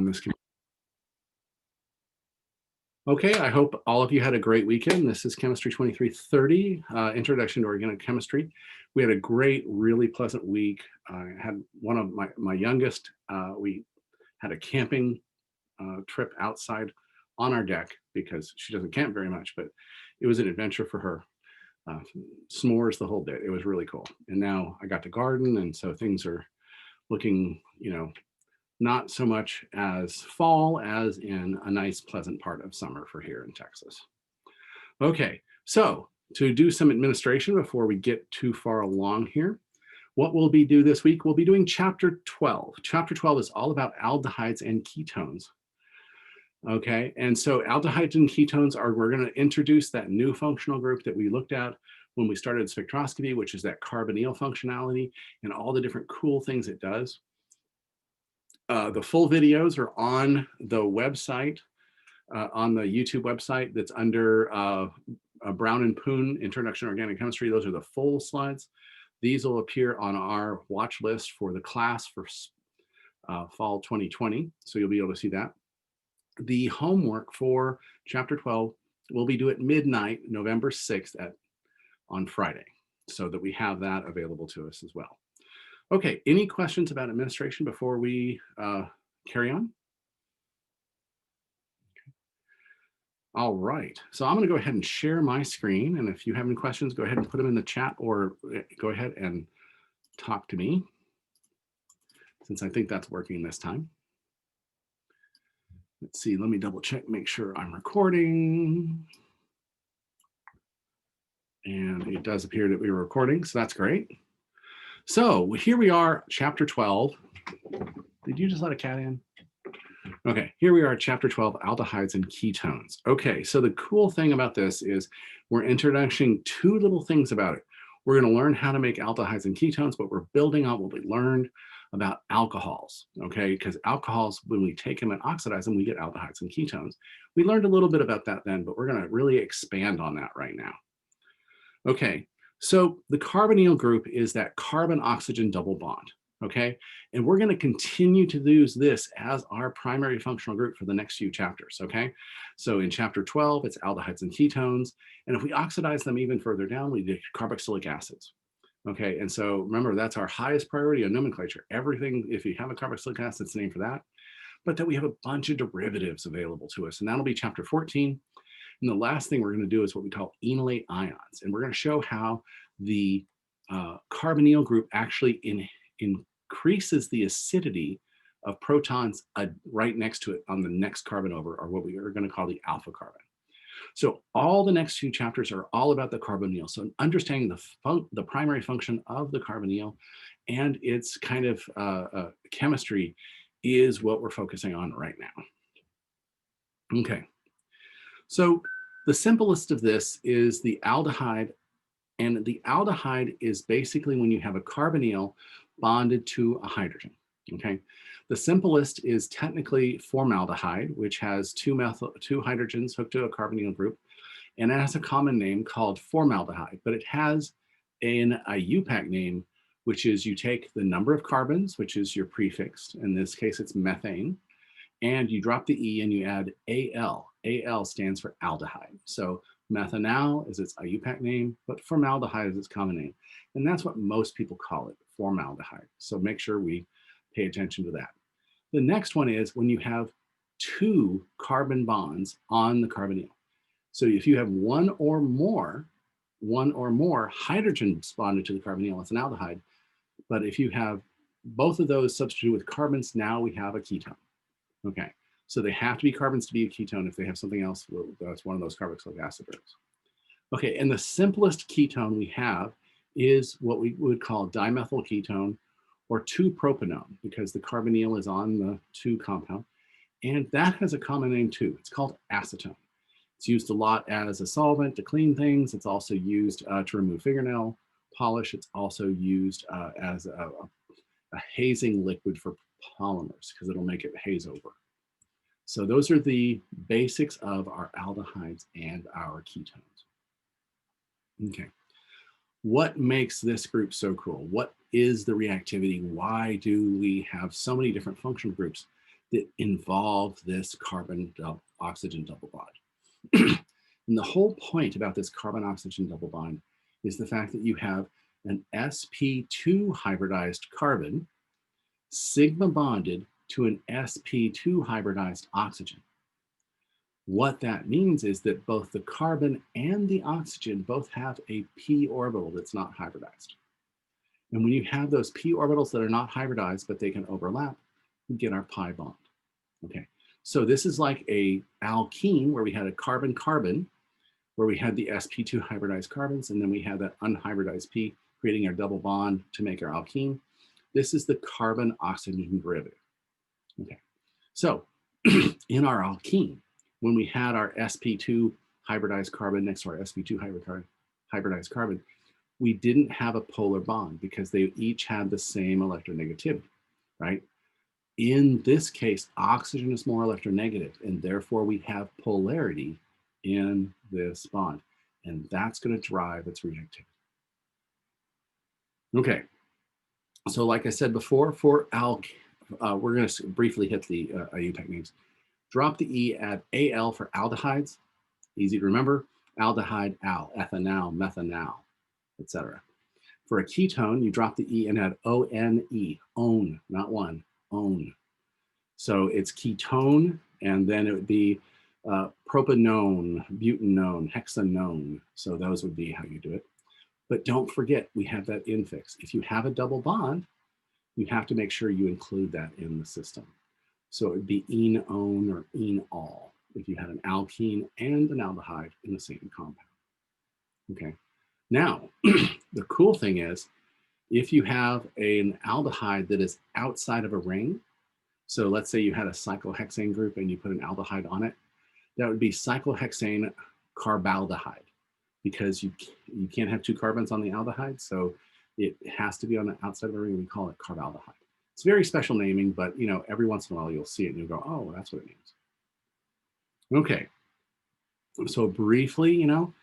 this. Okay, I hope all of you had a great weekend. This is Chemistry 2330, Introduction to Organic Chemistry. We had a great, really pleasant week. I had one of my youngest, we had a camping trip outside on our deck because she doesn't camp very much, but it was an adventure for her. S'mores the whole day. It was really cool. And now I got to garden, and so things are looking, not so much as fall as in a nice, pleasant part of summer for here in Texas. Okay, so to do some administration before we get too far along here, what we'll be doing this week, we'll be doing chapter 12. Chapter 12 is all about aldehydes and ketones. Okay, and so aldehydes and ketones we're going to introduce that new functional group that we looked at when we started spectroscopy, which is that carbonyl functionality and all the different cool things it does. The full videos are on the website, on the YouTube website that's under Brown and Poon, Introduction to Organic Chemistry. Those are the full slides. These will appear on our watch list for the class for fall 2020. So you'll be able to see that. The homework for chapter 12 will be due at midnight, November 6th on Friday, so that we have that available to us as well. Okay, any questions about administration before we carry on? Okay. All right, so I'm going to go ahead and share my screen, and if you have any questions, go ahead and put them in the chat or go ahead and talk to me, since I think that's working this time. Let's see, let me double check, make sure I'm recording. And it does appear that we were recording, so that's great. So here we are, chapter 12. Did you just let a cat in? Okay, here we are, chapter 12, aldehydes and ketones. Okay, so the cool thing about this is we're introducing two little things about it. We're going to learn how to make aldehydes and ketones, but we're building on what we learned about alcohols, okay? Because alcohols, when we take them and oxidize them, we get aldehydes and ketones. We learned a little bit about that then, but we're going to really expand on that right now. Okay. So the carbonyl group is that carbon-oxygen double bond, okay? And we're going to continue to use this as our primary functional group for the next few chapters, okay? So in chapter 12, it's aldehydes and ketones. And if we oxidize them even further down, we get carboxylic acids, okay? And so remember, that's our highest priority on nomenclature. Everything, if you have a carboxylic acid, it's the name for that. But that we have a bunch of derivatives available to us. And that'll be chapter 14. And the last thing we're going to do is what we call enolate ions. And we're going to show how the carbonyl group actually increases the acidity of protons right next to it on the next carbon over, or what we are going to call the alpha carbon. So all the next few chapters are all about the carbonyl. So understanding the primary function of the carbonyl and its kind of chemistry is what we're focusing on right now. Okay. So the simplest of this is the aldehyde, and the aldehyde is basically when you have a carbonyl bonded to a hydrogen, okay? The simplest is technically formaldehyde, which has two hydrogens hooked to a carbonyl group, and it has a common name called formaldehyde, but it has a UPAC name, which is you take the number of carbons, which is your prefix, in this case it's methane, and you drop the E and you add Al. Al stands for aldehyde. So methanal is its IUPAC name, but formaldehyde is its common name. And that's what most people call it, formaldehyde. So make sure we pay attention to that. The next one is when you have two carbon bonds on the carbonyl. So if you have one or more hydrogens bonded to the carbonyl, it's an aldehyde. But if you have both of those substituted with carbons, now we have a ketone. Okay, so they have to be carbons to be a ketone. If they have something else, that's one of those carboxylic acid groups. Okay, and the simplest ketone we have is what we would call dimethyl ketone or 2-propanone, because the carbonyl is on the 2 compound. And that has a common name too. It's called acetone. It's used a lot as a solvent to clean things. It's also used to remove fingernail polish. It's also used as a hazing liquid for polymers, because it'll make it haze over. So those are the basics of our aldehydes and our ketones. Okay, what makes this group so cool? What is the reactivity? Why do we have so many different functional groups that involve this carbon-oxygen double bond. And the whole point about this carbon-oxygen double bond is the fact that you have an sp2 hybridized carbon sigma bonded to an sp2 hybridized oxygen. What that means is that both the carbon and the oxygen both have a p orbital that's not hybridized. And when you have those p orbitals that are not hybridized, but they can overlap, we get our pi bond. Okay, so this is like a alkene where we had a carbon-carbon, where we had the sp2 hybridized carbons, and then we had that unhybridized p, creating our double bond to make our alkene. This is the carbon-oxygen derivative. Okay, so in our alkene, when we had our sp2 hybridized carbon next to our sp2 hybridized carbon, we didn't have a polar bond because they each had the same electronegativity, right? In this case, oxygen is more electronegative, and therefore we have polarity in this bond, and that's going to drive its reactivity. Okay, so like I said before, for we're going to briefly hit the IUPAC names. Drop the E, add Al for aldehydes, easy to remember, aldehyde, al, ethanal, methanal, etc. For a ketone, you drop the E and add O-N-E, own, not one, own. So it's ketone, and then it would be propanone, butanone, hexanone. So those would be how you do it. But don't forget, we have that infix. If you have a double bond, you have to make sure you include that in the system. So it would be enone or enol if you had an alkene and an aldehyde in the same compound. Okay. Now, the cool thing is, if you have an aldehyde that is outside of a ring, so let's say you had a cyclohexane group and you put an aldehyde on it, that would be cyclohexane carbaldehyde, because you can't have two carbons on the aldehyde, so it has to be on the outside of the ring. We call it carbaldehyde. It's very special naming, but you know, every once in a while you'll see it and you'll go, oh, that's what it means. Okay, so briefly, you know,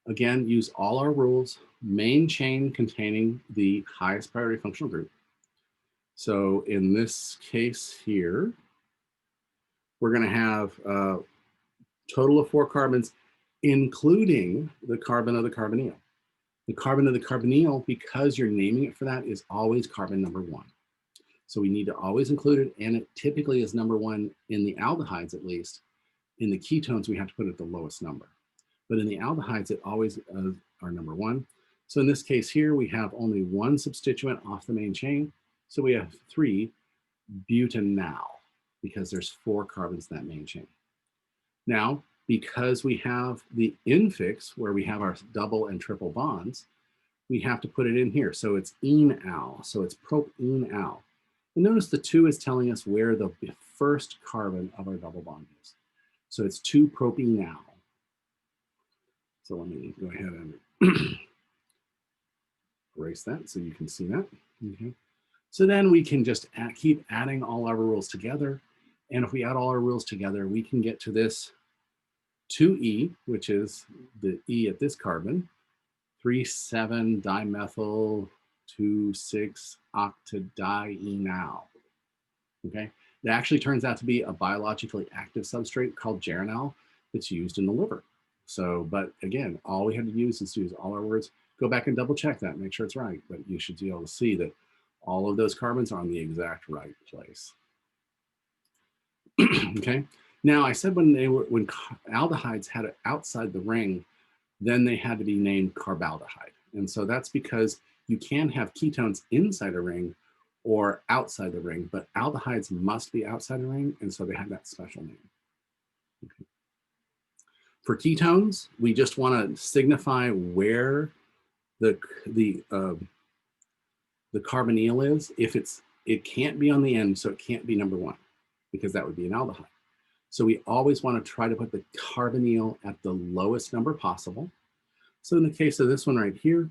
again, use all our rules, main chain containing the highest priority functional group. So in this case here, we're going to have a total of 4 carbons, including the carbon of the carbonyl. The carbon of the carbonyl, because you're naming it for that, is always carbon number 1. So we need to always include it, and it typically is number 1 in the aldehydes, at least. In the ketones, we have to put it at the lowest number. But in the aldehydes, it always are number 1. So in this case here, we have only 1 substituent off the main chain. So we have 3 butanal, because there's 4 carbons in that main chain. Now, because we have the infix, where we have our double and triple bonds, we have to put it in here. So it's enal, so it's propenal. And notice the 2 is telling us where the first carbon of our double bond is. So it's 2-propenal. So let me go ahead and erase that so you can see that. Okay. So then we can just keep adding all our rules together. And if we add all our rules together, we can get to this 2E, which is the E at this carbon, 3,7-dimethyl 2,6-octadienal. Okay, it actually turns out to be a biologically active substrate called geranal that's used in the liver. So, but again, all we had to use is to use all our words. Go back and double check that, make sure it's right. But you should be able to see that all of those carbons are on the exact right place. Okay. Now I said when aldehydes had it outside the ring, then they had to be named carbaldehyde. And so that's because you can have ketones inside a ring or outside the ring, but aldehydes must be outside the ring, and so they have that special name. Okay. For ketones, we just want to signify where the carbonyl is. If it can't be on the end, so it can't be number 1, because that would be an aldehyde. So we always want to try to put the carbonyl at the lowest number possible. So in the case of this one right here,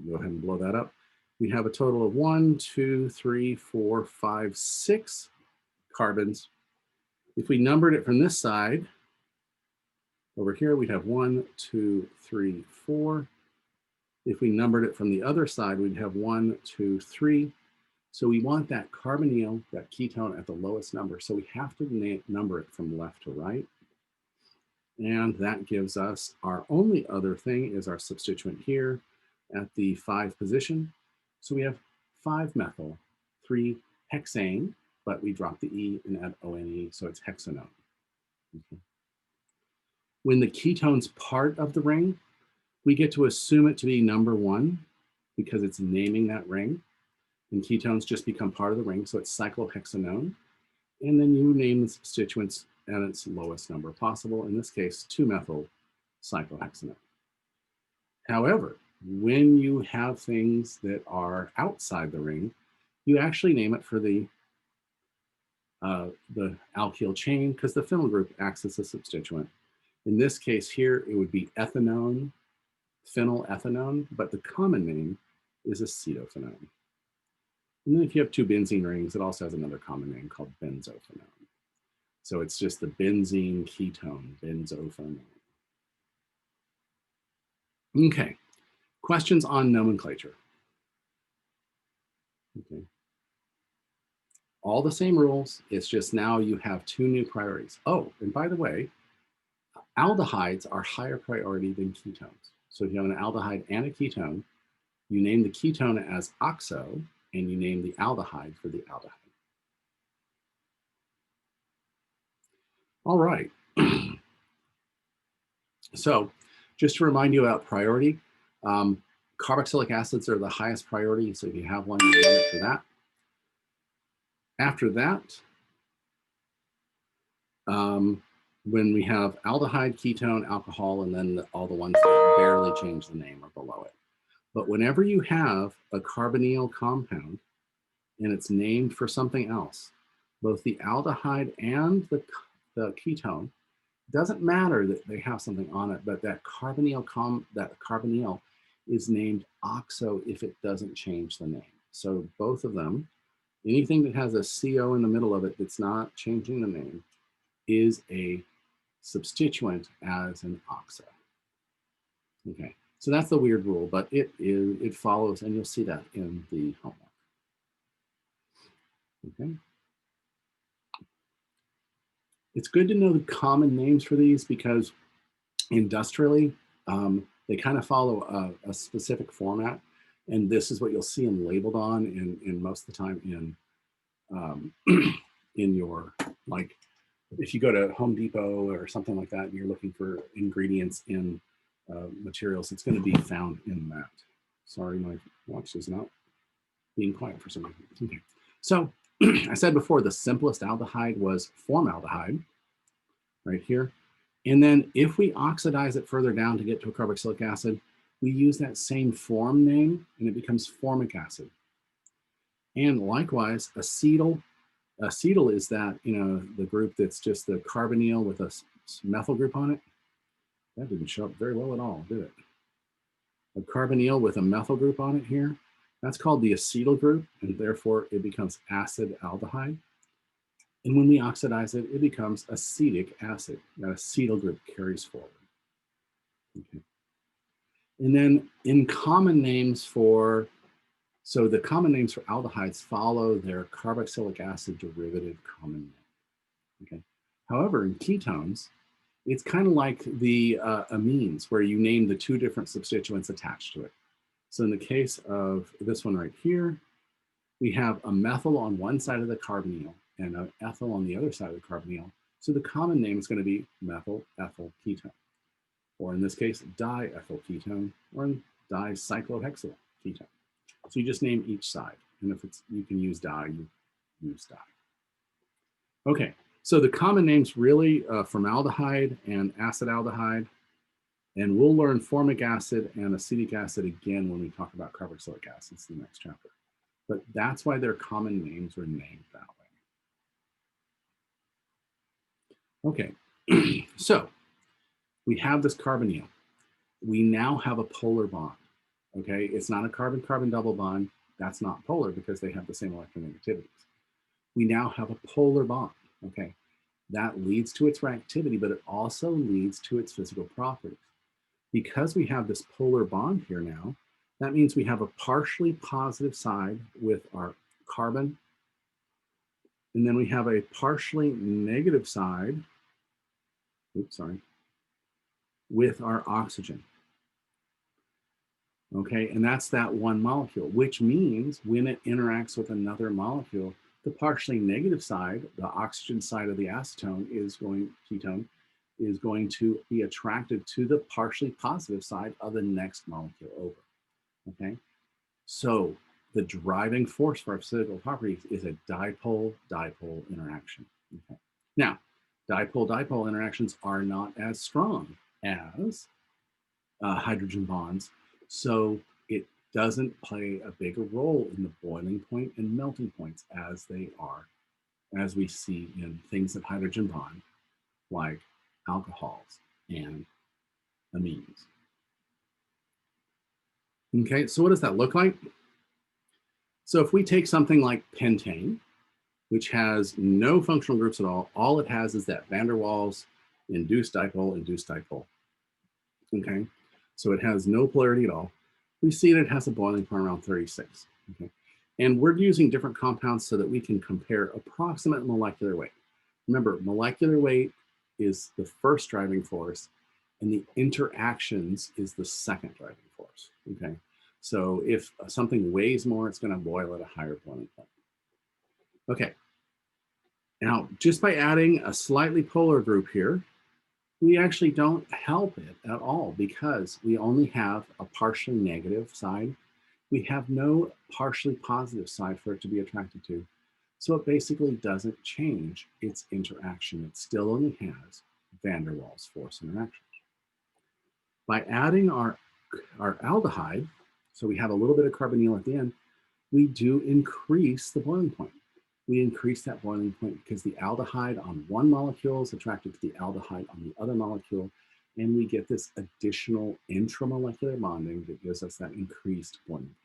go ahead and blow that up. We have a total of 1, 2, 3, 4, 5, 6 carbons. If we numbered it from this side, over here we'd have 1, 2, 3, 4. If we numbered it from the other side, we'd have 1, 2, 3. So we want that carbonyl, that ketone at the lowest number. So we have to number it from left to right. And that gives us our only other thing is our substituent here at the 5 position. So we have 5-methyl, 3-hexane, but we drop the E and add ONE, so it's hexanone. Okay. When the ketone's part of the ring, we get to assume it to be number 1 because it's naming that ring. And ketones just become part of the ring, so it's cyclohexanone. And then you name the substituents at its lowest number possible, in this case, 2-methyl cyclohexanone. However, when you have things that are outside the ring, you actually name it for the alkyl chain because the phenyl group acts as a substituent. In this case here, it would be ethanone, phenylethanone, but the common name is acetophenone. And then if you have 2 benzene rings, it also has another common name called benzophenone. So it's just the benzene ketone, benzophenone. Okay, questions on nomenclature. Okay. All the same rules, it's just now you have 2 new priorities. Oh, and by the way, aldehydes are higher priority than ketones. So if you have an aldehyde and a ketone, you name the ketone as oxo, and you name the aldehyde for the aldehyde. All right. So just to remind you about priority, carboxylic acids are the highest priority. So if you have one, you name it for that. After that, when we have aldehyde, ketone, alcohol, and then all the ones that barely change the name are below it. But whenever you have a carbonyl compound and it's named for something else, both the aldehyde and the ketone, doesn't matter that they have something on it, but that carbonyl is named oxo if it doesn't change the name. So both of them, anything that has a CO in the middle of it that's not changing the name is a substituent as an oxo. Okay. So that's the weird rule, but it follows, and you'll see that in the homework. Okay. It's good to know the common names for these because industrially, they kind of follow a specific format, and this is what you'll see them labeled on in most of the time in your, like, if you go to Home Depot or something like that, and you're looking for ingredients in materials, it's going to be found in that. Sorry, my watch is not being quiet for some reason. Okay. So I said before, the simplest aldehyde was formaldehyde, right here. And then if we oxidize it further down to get to a carboxylic acid, we use that same form name and it becomes formic acid. And likewise, acetal is that, the group that's just the carbonyl with a methyl group on it. That didn't show up very well at all, did it? A carbonyl with a methyl group on it here, that's called the acetal group, and therefore it becomes acid aldehyde. And when we oxidize it, it becomes acetic acid. That acetal group carries forward. Okay. And then in common names so the common names for aldehydes follow their carboxylic acid derivative common name. Okay. However, in ketones, it's kind of like the amines where you name the 2 different substituents attached to it. So in the case of this one right here, we have a methyl on one side of the carbonyl and an ethyl on the other side of the carbonyl. So the common name is going to be methyl ethyl ketone, or in this case, diethyl ketone, or dicyclohexyl ketone. So you just name each side. And if you can use di, you use di. Okay, so the common names really formaldehyde and acetaldehyde. And we'll learn formic acid and acetic acid again when we talk about carboxylic acids in the next chapter. But that's why their common names are named that way. Okay, so we have this carbonyl. We now have a polar bond. Okay, it's not a carbon-carbon double bond. That's not polar because they have the same electronegativities. We now have a polar bond. Okay, that leads to its reactivity, but it also leads to its physical properties. Because we have this polar bond here now, that means we have a partially positive side with our carbon. And then we have a partially negative side, oops, sorry, with our oxygen. Okay, and that's that one molecule, which means when it interacts with another molecule, the partially negative side, the oxygen side of the ketone is going to be attracted to the partially positive side of the next molecule over. Okay, so the driving force for our physical properties is a dipole-dipole interaction. Okay. Now, dipole-dipole interactions are not as strong as hydrogen bonds, so it doesn't play a bigger role in the boiling point and melting points as they are, as we see in things that hydrogen bond, like alcohols and amines. Okay, so what does that look like? So if we take something like pentane, which has no functional groups at all it has is that van der Waals induced dipole. Okay, so it has no polarity at all. We see that it has a boiling point around 36. Okay, and we're using different compounds so that we can compare approximate molecular weight. Remember, molecular weight is the first driving force, and the interactions is the second driving force. Okay, so if something weighs more, it's going to boil at a higher boiling point. Okay, now just by adding a slightly polar group here, we actually don't help it at all because we only have a partially negative side. We have no partially positive side for it to be attracted to. So it basically doesn't change its interaction. It still only has van der Waals force interactions. By adding our aldehyde, so we have a little bit of carbonyl at the end, we do increase the boiling point. We increase that boiling point because the aldehyde on one molecule is attracted to the aldehyde on the other molecule, and we get this additional intramolecular bonding that gives us that increased boiling point.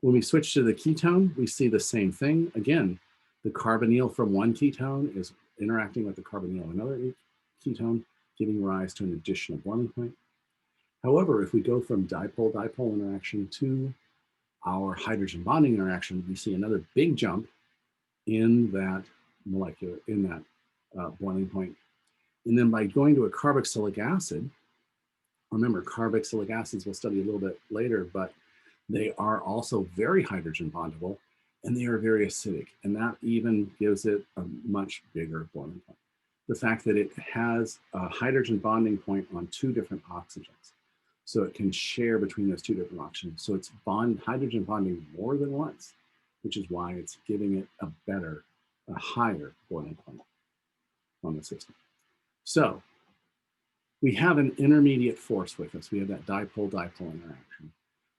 When we switch to the ketone, we see the same thing. Again, the carbonyl from one ketone is interacting with the carbonyl of another ketone, giving rise to an additional boiling point. However, if we go from dipole-dipole interaction to our hydrogen bonding interaction, we see another big jump in that boiling point. And then by going to a carboxylic acid, remember carboxylic acids we'll study a little bit later, but they are also very hydrogen bondable and they are very acidic. And that even gives it a much bigger boiling point. The fact that it has a hydrogen bonding point on two different oxygens. So it can share between those two different oxygens. So it's hydrogen bonding more than once, which is why it's giving it a higher boiling point on the system. So we have an intermediate force with us. We have that dipole-dipole interaction.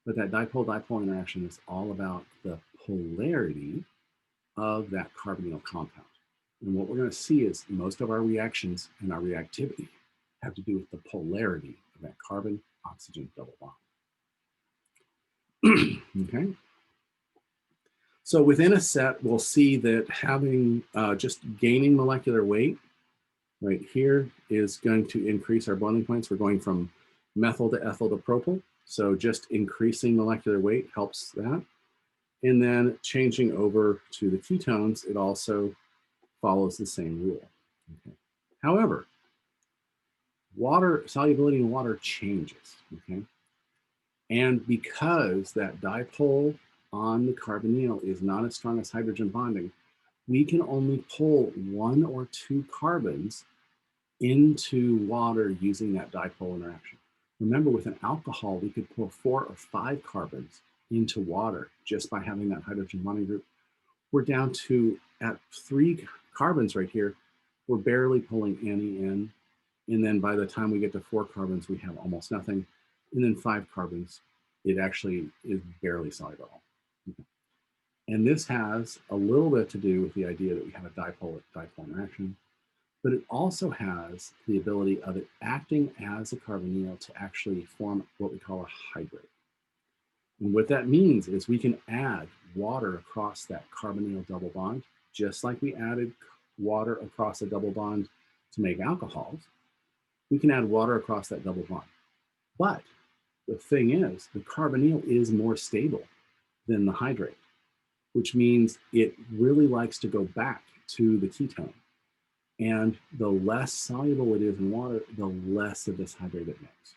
But that dipole-dipole interaction is all about the polarity of that carbonyl compound. And what we're going to see is most of our reactions and our reactivity have to do with the polarity of that carbon-oxygen double bond. Okay. So within a set, we'll see that having just gaining molecular weight right here is going to increase our boiling points. We're going from methyl to ethyl to propyl. So just increasing molecular weight helps that. And then changing over to the ketones, it also follows the same rule. Okay. However, water solubility in water changes. Okay. And because that dipole on the carbonyl is not as strong as hydrogen bonding, we can only pull 1 or 2 carbons into water using that dipole interaction. Remember, with an alcohol, we could pull 4 or 5 carbons into water just by having that hydrogen bonding group. We're down to, at 3 carbons right here, we're barely pulling any in. And then by the time we get to 4 carbons, we have almost nothing. And then 5 carbons, it actually is barely soluble. Okay. And this has a little bit to do with the idea that we have a dipole-dipole interaction, but it also has the ability of it acting as a carbonyl to actually form what we call a hydrate. And what that means is we can add water across that carbonyl double bond, just like we added water across a double bond to make alcohols. We can add water across that double bond. But the thing is, the carbonyl is more stable than the hydrate. which means it really likes to go back to the ketone. And the less soluble it is in water, the less of this hydrate it makes.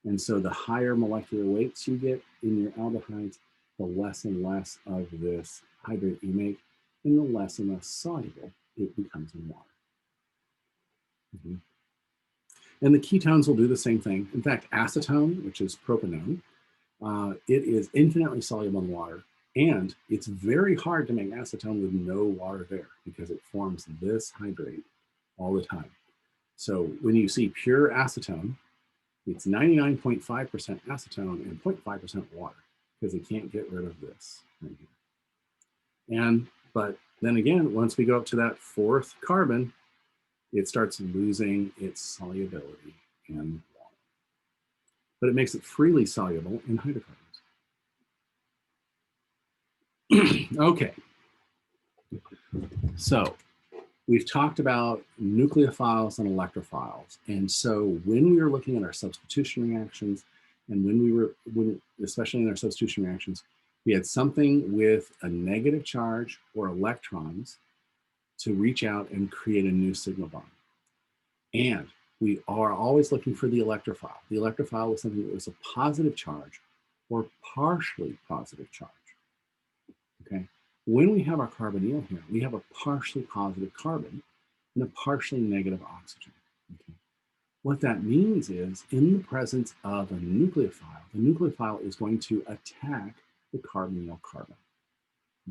And so the higher molecular weights you get in your aldehydes, the less and less of this hydrate you make, and the less and less soluble it becomes in water. And the ketones will do the same thing. In fact, acetone, which is propanone, it is infinitely soluble in water, and it's very hard to make acetone with no water there because it forms this hydrate all the time. So when you see pure acetone, it's 99.5% acetone and 0.5% water because it can't get rid of this right here. But then again, once we go up to that fourth carbon, it starts losing its solubility in water. But it makes it freely soluble in hydrocarbons. Okay. So we've talked about nucleophiles and electrophiles. And so when we were looking at our substitution reactions, and especially in our substitution reactions, we had something with a negative charge or electrons to reach out and create a new sigma bond. And we are always looking for the electrophile. The electrophile was something that was a positive charge or partially positive charge. Okay. When we have our carbonyl here, we have a partially positive carbon and a partially negative oxygen. Okay. What that means is, in the presence of a nucleophile, the nucleophile is going to attack the carbonyl carbon.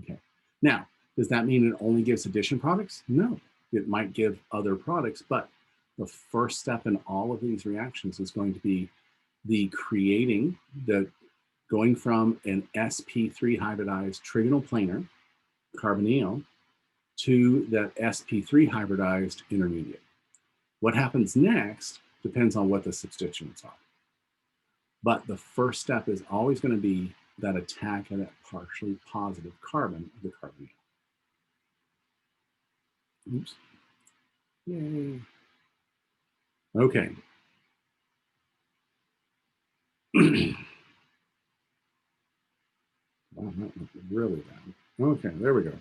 Okay. Now, does that mean it only gives addition products? No, it might give other products, but the first step in all of these reactions is going to be going from an sp3 hybridized trigonal planar carbonyl to that sp3 hybridized intermediate. What happens next depends on what the substituents are. But the first step is always going to be that attack of that partially positive carbon of the carbonyl. Oops. Yay. Okay. Wow, that looked really bad. Okay, there we go.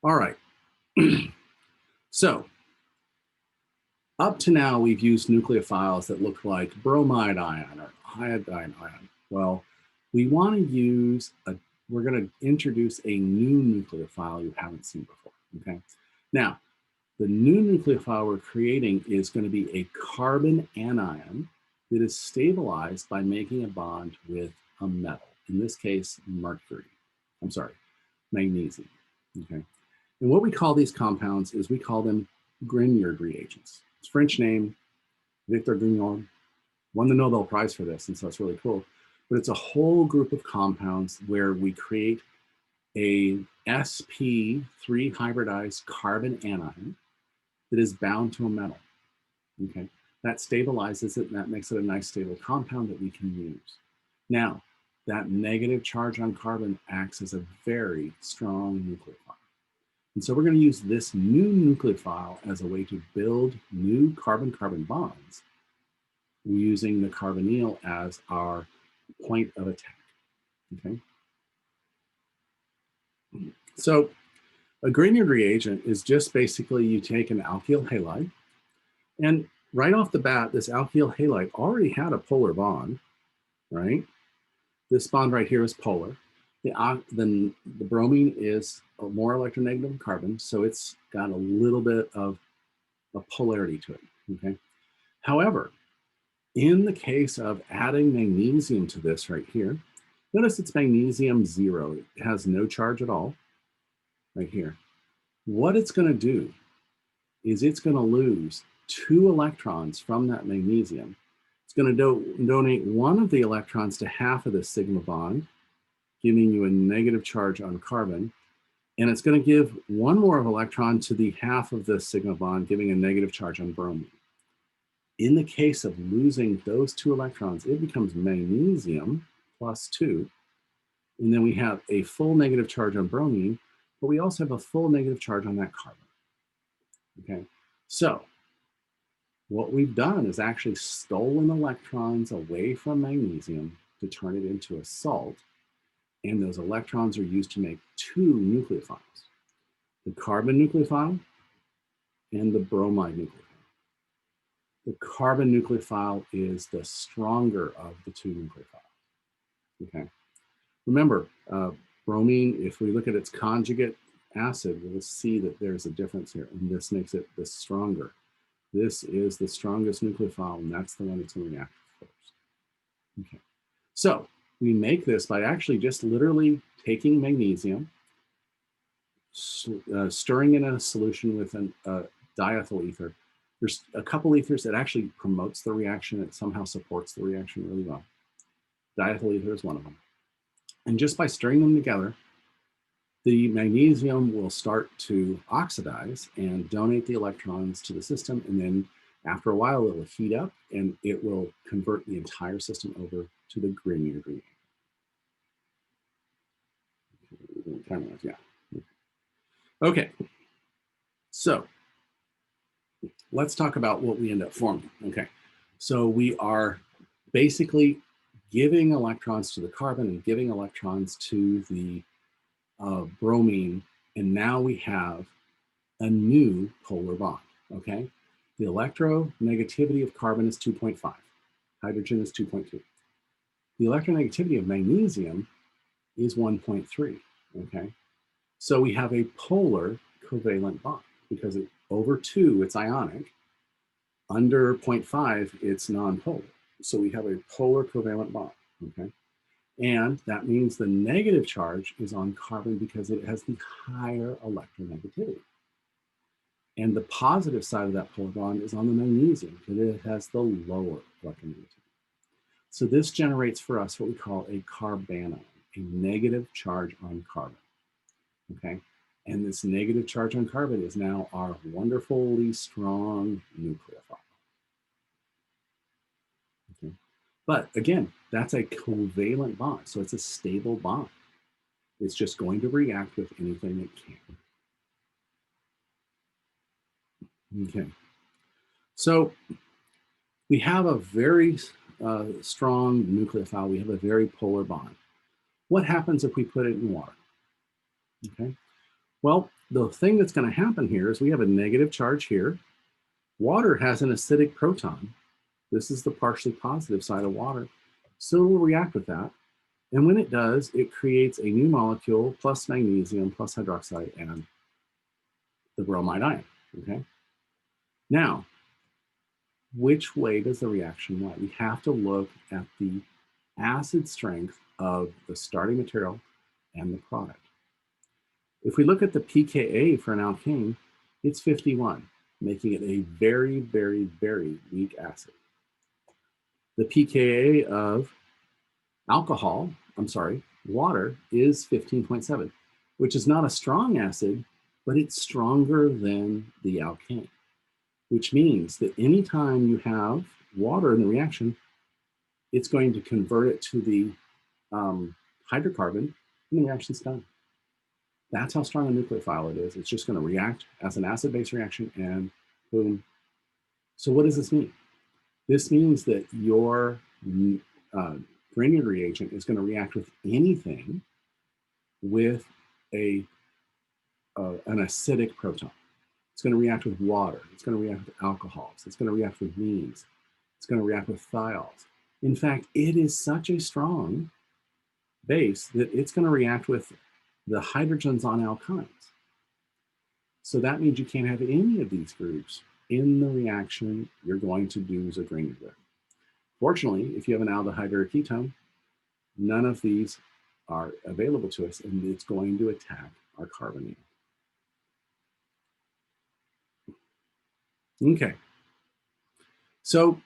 All right. So up to now, we've used nucleophiles that look like bromide ion or iodine ion. Well, we want to use we're going to introduce a new nucleophile you haven't seen before, okay? Now, the new nucleophile we're creating is going to be a carbon anion that is stabilized by making a bond with a metal, in this case, magnesium, okay? And what we call these compounds is we call them Grignard reagents. It's French name, Victor Grignard, won the Nobel Prize for this, and so it's really cool. But it's a whole group of compounds where we create a sp3 hybridized carbon anion that is bound to a metal, okay? That stabilizes it, and that makes it a nice stable compound that we can use. Now, that negative charge on carbon acts as a very strong nucleophile. And so we're going to use this new nucleophile as a way to build new carbon-carbon bonds using the carbonyl as our point of attack, okay? So a Grignard reagent is just basically you take an alkyl halide, and right off the bat, this alkyl halide already had a polar bond, right? This bond right here is polar. The bromine is a more electronegative carbon, so it's got a little bit of a polarity to it, okay? However, in the case of adding magnesium to this right here, notice it's magnesium 0. It has no charge at all right here. What it's going to do is it's going to lose 2 electrons from that magnesium. It's going to donate 1 of the electrons to half of this sigma bond, giving you a negative charge on carbon. And it's going to give 1 more of electron to the half of this sigma bond, giving a negative charge on bromine. In the case of losing those 2 electrons, it becomes magnesium plus 2. And then we have a full negative charge on bromine, but we also have a full negative charge on that carbon. Okay, so what we've done is actually stolen electrons away from magnesium to turn it into a salt. And those electrons are used to make two nucleophiles, the carbon nucleophile and the bromide nucleophile. The carbon nucleophile is the stronger of the two nucleophiles. Okay. Remember, bromine, if we look at its conjugate acid, we'll see that there's a difference here, and this makes it the stronger. This is the strongest nucleophile, and that's the one that's going to react first. Okay. So we make this by actually just literally taking magnesium, stirring in a solution with a diethyl ether. There's a couple ethers that actually promotes the reaction. It somehow supports the reaction really well. Diethyl ether is one of them. And just by stirring them together, the magnesium will start to oxidize and donate the electrons to the system. And then after a while, it will heat up and it will convert the entire system over to the Grignard reagent. Yeah. Okay. So let's talk about what we end up forming. Okay. So we are basically giving electrons to the carbon and giving electrons to the bromine, and now we have a new polar bond, okay? The electronegativity of carbon is 2.5. Hydrogen is 2.2. The electronegativity of magnesium is 1.3, okay? So we have a polar covalent bond because over 2, it's ionic. Under 0.5, it's nonpolar. So we have a polar covalent bond, okay? And that means the negative charge is on carbon because it has the higher electronegativity. And the positive side of that polar bond is on the magnesium because it has the lower electronegativity. So this generates for us what we call a carbanion, a negative charge on carbon, okay? And this negative charge on carbon is now our wonderfully strong nucleophile. Okay. But again, that's a covalent bond, so it's a stable bond. It's just going to react with anything it can. Okay. So we have a very strong nucleophile. We have a very polar bond. What happens if we put it in water? Okay. Well, the thing that's going to happen here is we have a negative charge here. Water has an acidic proton. This is the partially positive side of water. So it will react with that. And when it does, it creates a new molecule plus magnesium plus hydroxide and the bromide ion, okay? Now, which way does the reaction lie? We have to look at the acid strength of the starting material and the product. If we look at the pKa for an alkane, it's 51, making it a very, very, very weak acid. The pKa of water is 15.7, which is not a strong acid, but it's stronger than the alkane, which means that anytime you have water in the reaction, it's going to convert it to the hydrocarbon, and the reaction's done. That's how strong a nucleophile it is. It's just going to react as an acid-base reaction, and boom. So what does this mean? This means that your Grignard reagent is going to react with anything with an acidic proton. It's going to react with water. It's going to react with alcohols. It's going to react with amines. It's going to react with thiols. In fact, it is such a strong base that it's going to react with the hydrogens on alkynes. So that means you can't have any of these groups in the reaction you're going to do a Grignard with. Fortunately, if you have an aldehyde or a ketone, none of these are available to us, and it's going to attack our carbonyl. Okay. So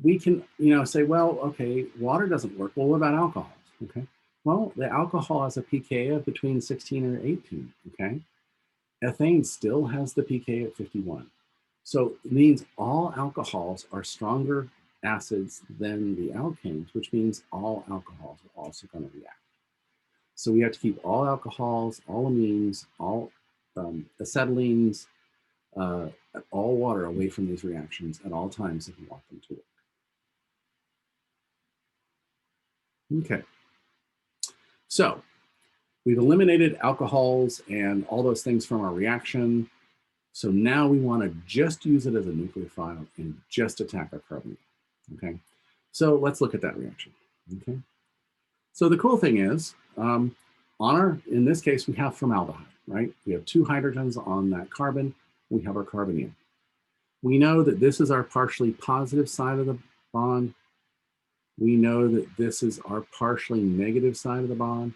we can, say, well, okay, water doesn't work. Well, what about alcohols? Okay. Well, the alcohol has a pKa of between 16 and 18. Okay. Ethane still has the pKa at 51. So it means all alcohols are stronger acids than the alkanes, which means all alcohols are also going to react. So we have to keep all alcohols, all amines, all acetylenes, all water away from these reactions at all times if we want them to work. Okay. So we've eliminated alcohols and all those things from our reaction. So now we want to just use it as a nucleophile and just attack our carbon. Okay, so let's look at that reaction. Okay, so the cool thing is, in this case, we have formaldehyde, right? We have 2 hydrogens on that carbon. We have our carbonyl. We know that this is our partially positive side of the bond. We know that this is our partially negative side of the bond.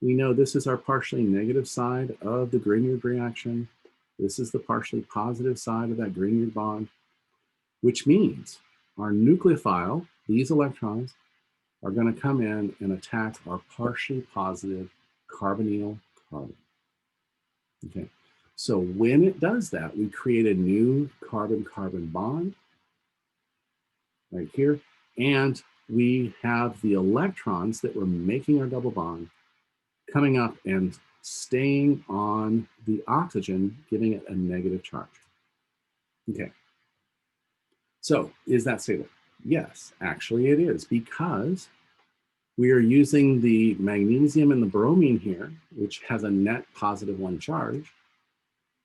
We know this is our partially negative side of the Grignard reaction. This is the partially positive side of that Grignard bond, which means our nucleophile, these electrons, are going to come in and attack our partially positive carbonyl carbon. Okay, so when it does that, we create a new carbon-carbon bond right here, and we have the electrons that were making our double bond coming up and staying on the oxygen, giving it a negative charge. Okay, so is that stable? Yes, actually it is, because we are using the magnesium and the bromine here, which has a net positive 1 charge,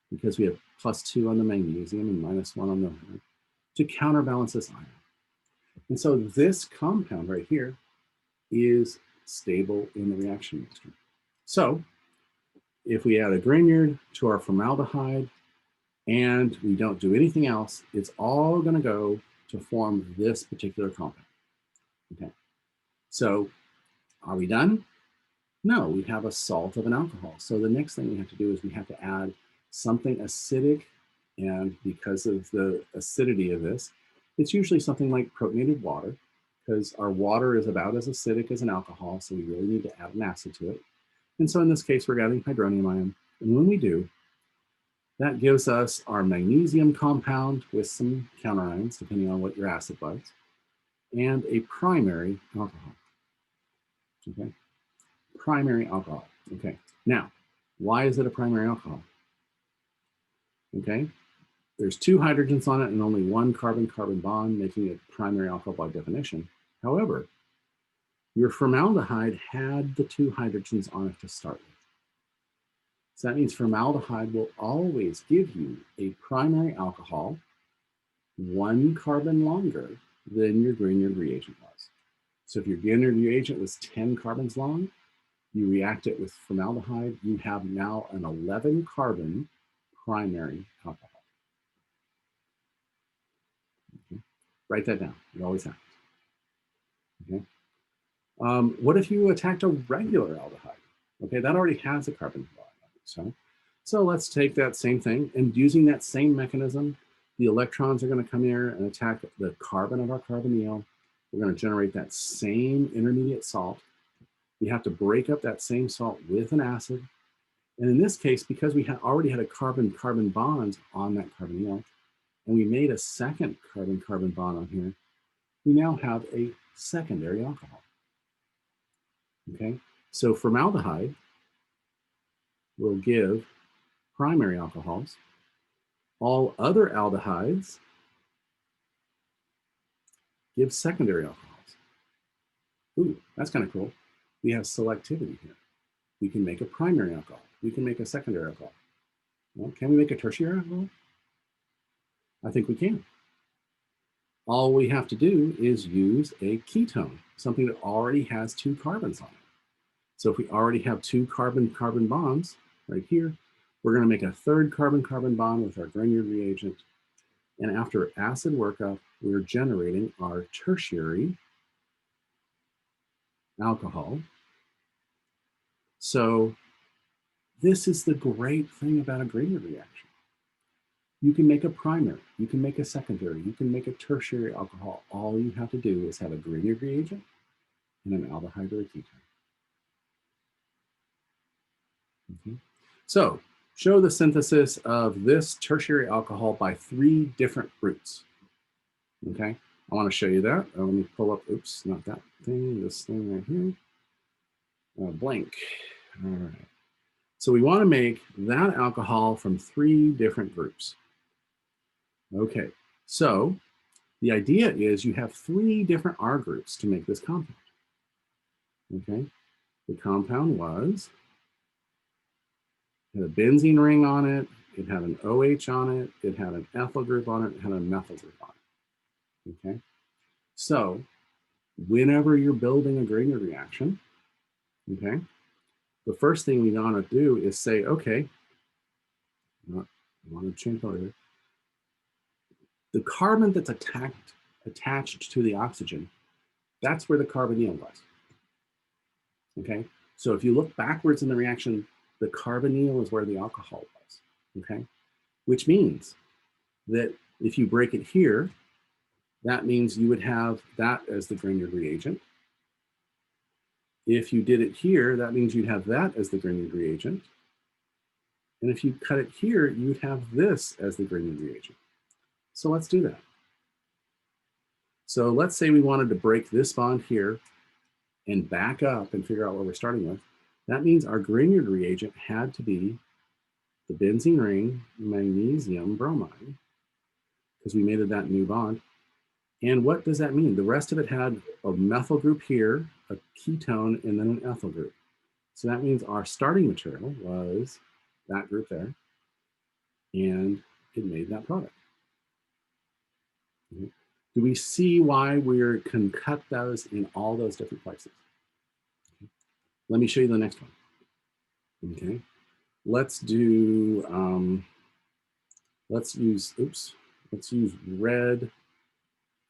because we have +2 on the magnesium and -1 on the iron, to counterbalance this ion. And so this compound right here is stable in the reaction mixture. So if we add a Grignard to our formaldehyde and we don't do anything else, it's all going to go to form this particular compound. Okay, so are we done? No, we have a salt of an alcohol. So the next thing we have to do is we have to add something acidic, and because of the acidity of this, it's usually something like protonated water, because our water is about as acidic as an alcohol, so we really need to add an acid to it. And so in this case, we're adding hydronium ion. And when we do, that gives us our magnesium compound with some counterions, depending on what your acid was, and a primary alcohol. Okay, primary alcohol. Okay, now, why is it a primary alcohol? Okay, there's 2 hydrogens on it and only 1 carbon-carbon bond, making it primary alcohol by definition. However, your formaldehyde had the 2 hydrogens on it to start with. So that means formaldehyde will always give you a primary alcohol 1 carbon longer than your Grignard reagent was. So if your Grignard reagent was 10 carbons long, you react it with formaldehyde, you have now an 11 carbon primary alcohol. Okay. Write that down, it always happens. Okay. What if you attacked a regular aldehyde? Okay, that already has a carbon bond. So let's take that same thing, and using that same mechanism, the electrons are going to come here and attack the carbon of our carbonyl. We're going to generate that same intermediate salt. We have to break up that same salt with an acid. And in this case, because we already had a carbon-carbon bond on that carbonyl, and we made a second carbon-carbon bond on here, we now have a secondary alcohol. Okay, so formaldehyde will give primary alcohols. All other aldehydes give secondary alcohols. Ooh, that's kind of cool. We have selectivity here. We can make a primary alcohol. We can make a secondary alcohol. Well, can we make a tertiary alcohol? I think we can. All we have to do is use a ketone, something that already has 2 carbons on it. So if we already have 2 carbon-carbon bonds right here, we're going to make a 3rd carbon-carbon bond with our Grignard reagent. And after acid workup, we're generating our tertiary alcohol. So this is the great thing about a Grignard reaction. You can make a primary, you can make a secondary, you can make a tertiary alcohol. All you have to do is have a Grignard reagent and an aldehyde or a ketone. Okay. So show the synthesis of this tertiary alcohol by 3 different routes. Okay, I want to show you that. Let me pull up, oops, not that thing, this thing right here. Blank. All right. So we want to make that alcohol from 3 different groups. Okay, so the idea is you have 3 different R groups to make this compound. Okay, The compound was, it had a benzene ring on it, it had an OH on it, it had an ethyl group on it, it had a methyl group on it. Okay, so whenever you're building a Grignard reaction, okay, the first thing we want to do is say, okay, I want to change color here. The carbon that's attached to the oxygen, that's where the carbonyl was. Okay, so if you look backwards in the reaction, the carbonyl is where the alcohol was. Okay, which means that if you break it here, that means you would have that as the Grignard reagent. If you did it here, that means you'd have that as the Grignard reagent. And if you cut it here, you'd have this as the Grignard reagent. So let's do that. So let's say we wanted to break this bond here and back up and figure out what we're starting with. That means our Grignard reagent had to be the benzene ring, magnesium bromide, because we made it that new bond. And what does that mean? The rest of it had a methyl group here, a ketone, and then an ethyl group. So that means our starting material was that group there, and it made that product. Okay. Do we see why we can cut those in all those different places? Okay. Let me show you the next one. Okay, let's do, let's use red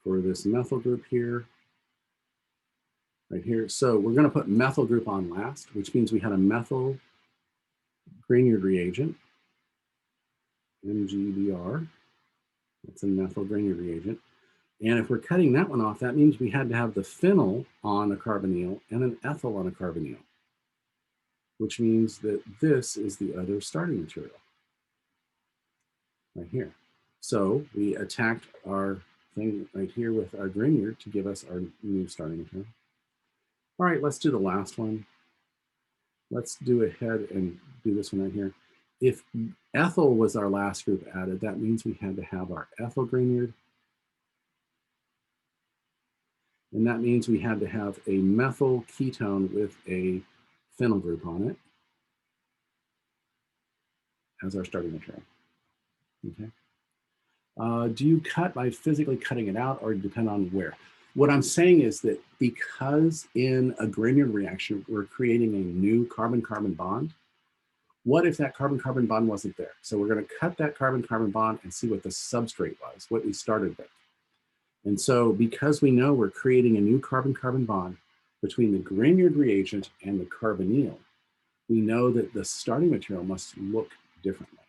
for this methyl group here, right here. So we're going to put methyl group on last, which means we had a methyl Grignard reagent, MgBr. That's a methyl Grignard reagent. And if we're cutting that one off, that means we had to have the phenyl on a carbonyl and an ethyl on a carbonyl, which means that this is the other starting material right here. So we attacked our thing right here with our Grignard to give us our new starting material. All right, let's do the last one. Let's do ahead and do this one right here. If ethyl was our last group added, that means we had to have our ethyl Grignard. And that means we had to have a methyl ketone with a phenyl group on it as our starting material. Okay. Do you cut by physically cutting it out, or depend on where? What I'm saying is that because in a Grignard reaction, we're creating a new carbon-carbon bond, what if that carbon-carbon bond wasn't there? So we're going to cut that carbon-carbon bond and see what the substrate was, what we started with. And so because we know we're creating a new carbon-carbon bond between the Grignard reagent and the carbonyl, we know that the starting material must look differently,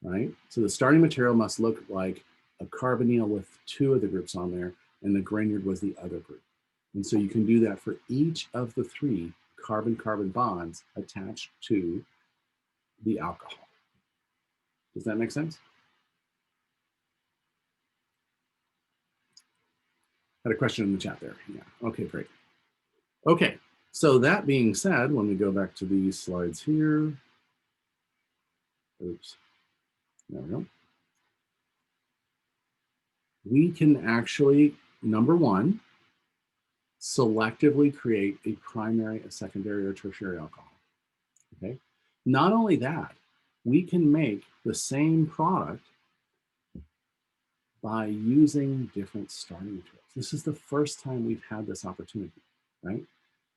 right? So the starting material must look like a carbonyl with two of the groups on there, and the Grignard was the other group. And so you can do that for each of the three carbon-carbon bonds attached to the alcohol. Does that make sense? Had a question in the chat there. Yeah, okay, great. Okay, so that being said, when we go back to these slides here, oops, there we go. We can actually, number one, selectively create a primary, a secondary, or tertiary alcohol, okay? Not only that, we can make the same product by using different starting materials. This is the first time we've had this opportunity, right?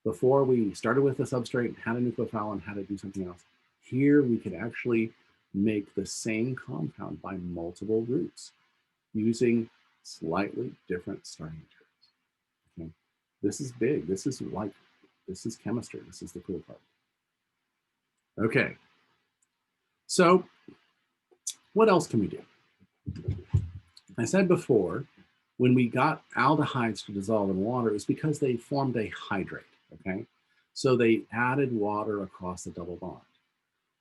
Before we started with a substrate, had a nucleophile, and had to do something else. Here we could actually make the same compound by multiple routes using slightly different starting materials. Okay? This is big. This is chemistry. This is the cool part. Okay. So what else can we do? I said before, when we got aldehydes to dissolve in water, it's because they formed a hydrate, okay? So they added water across the double bond.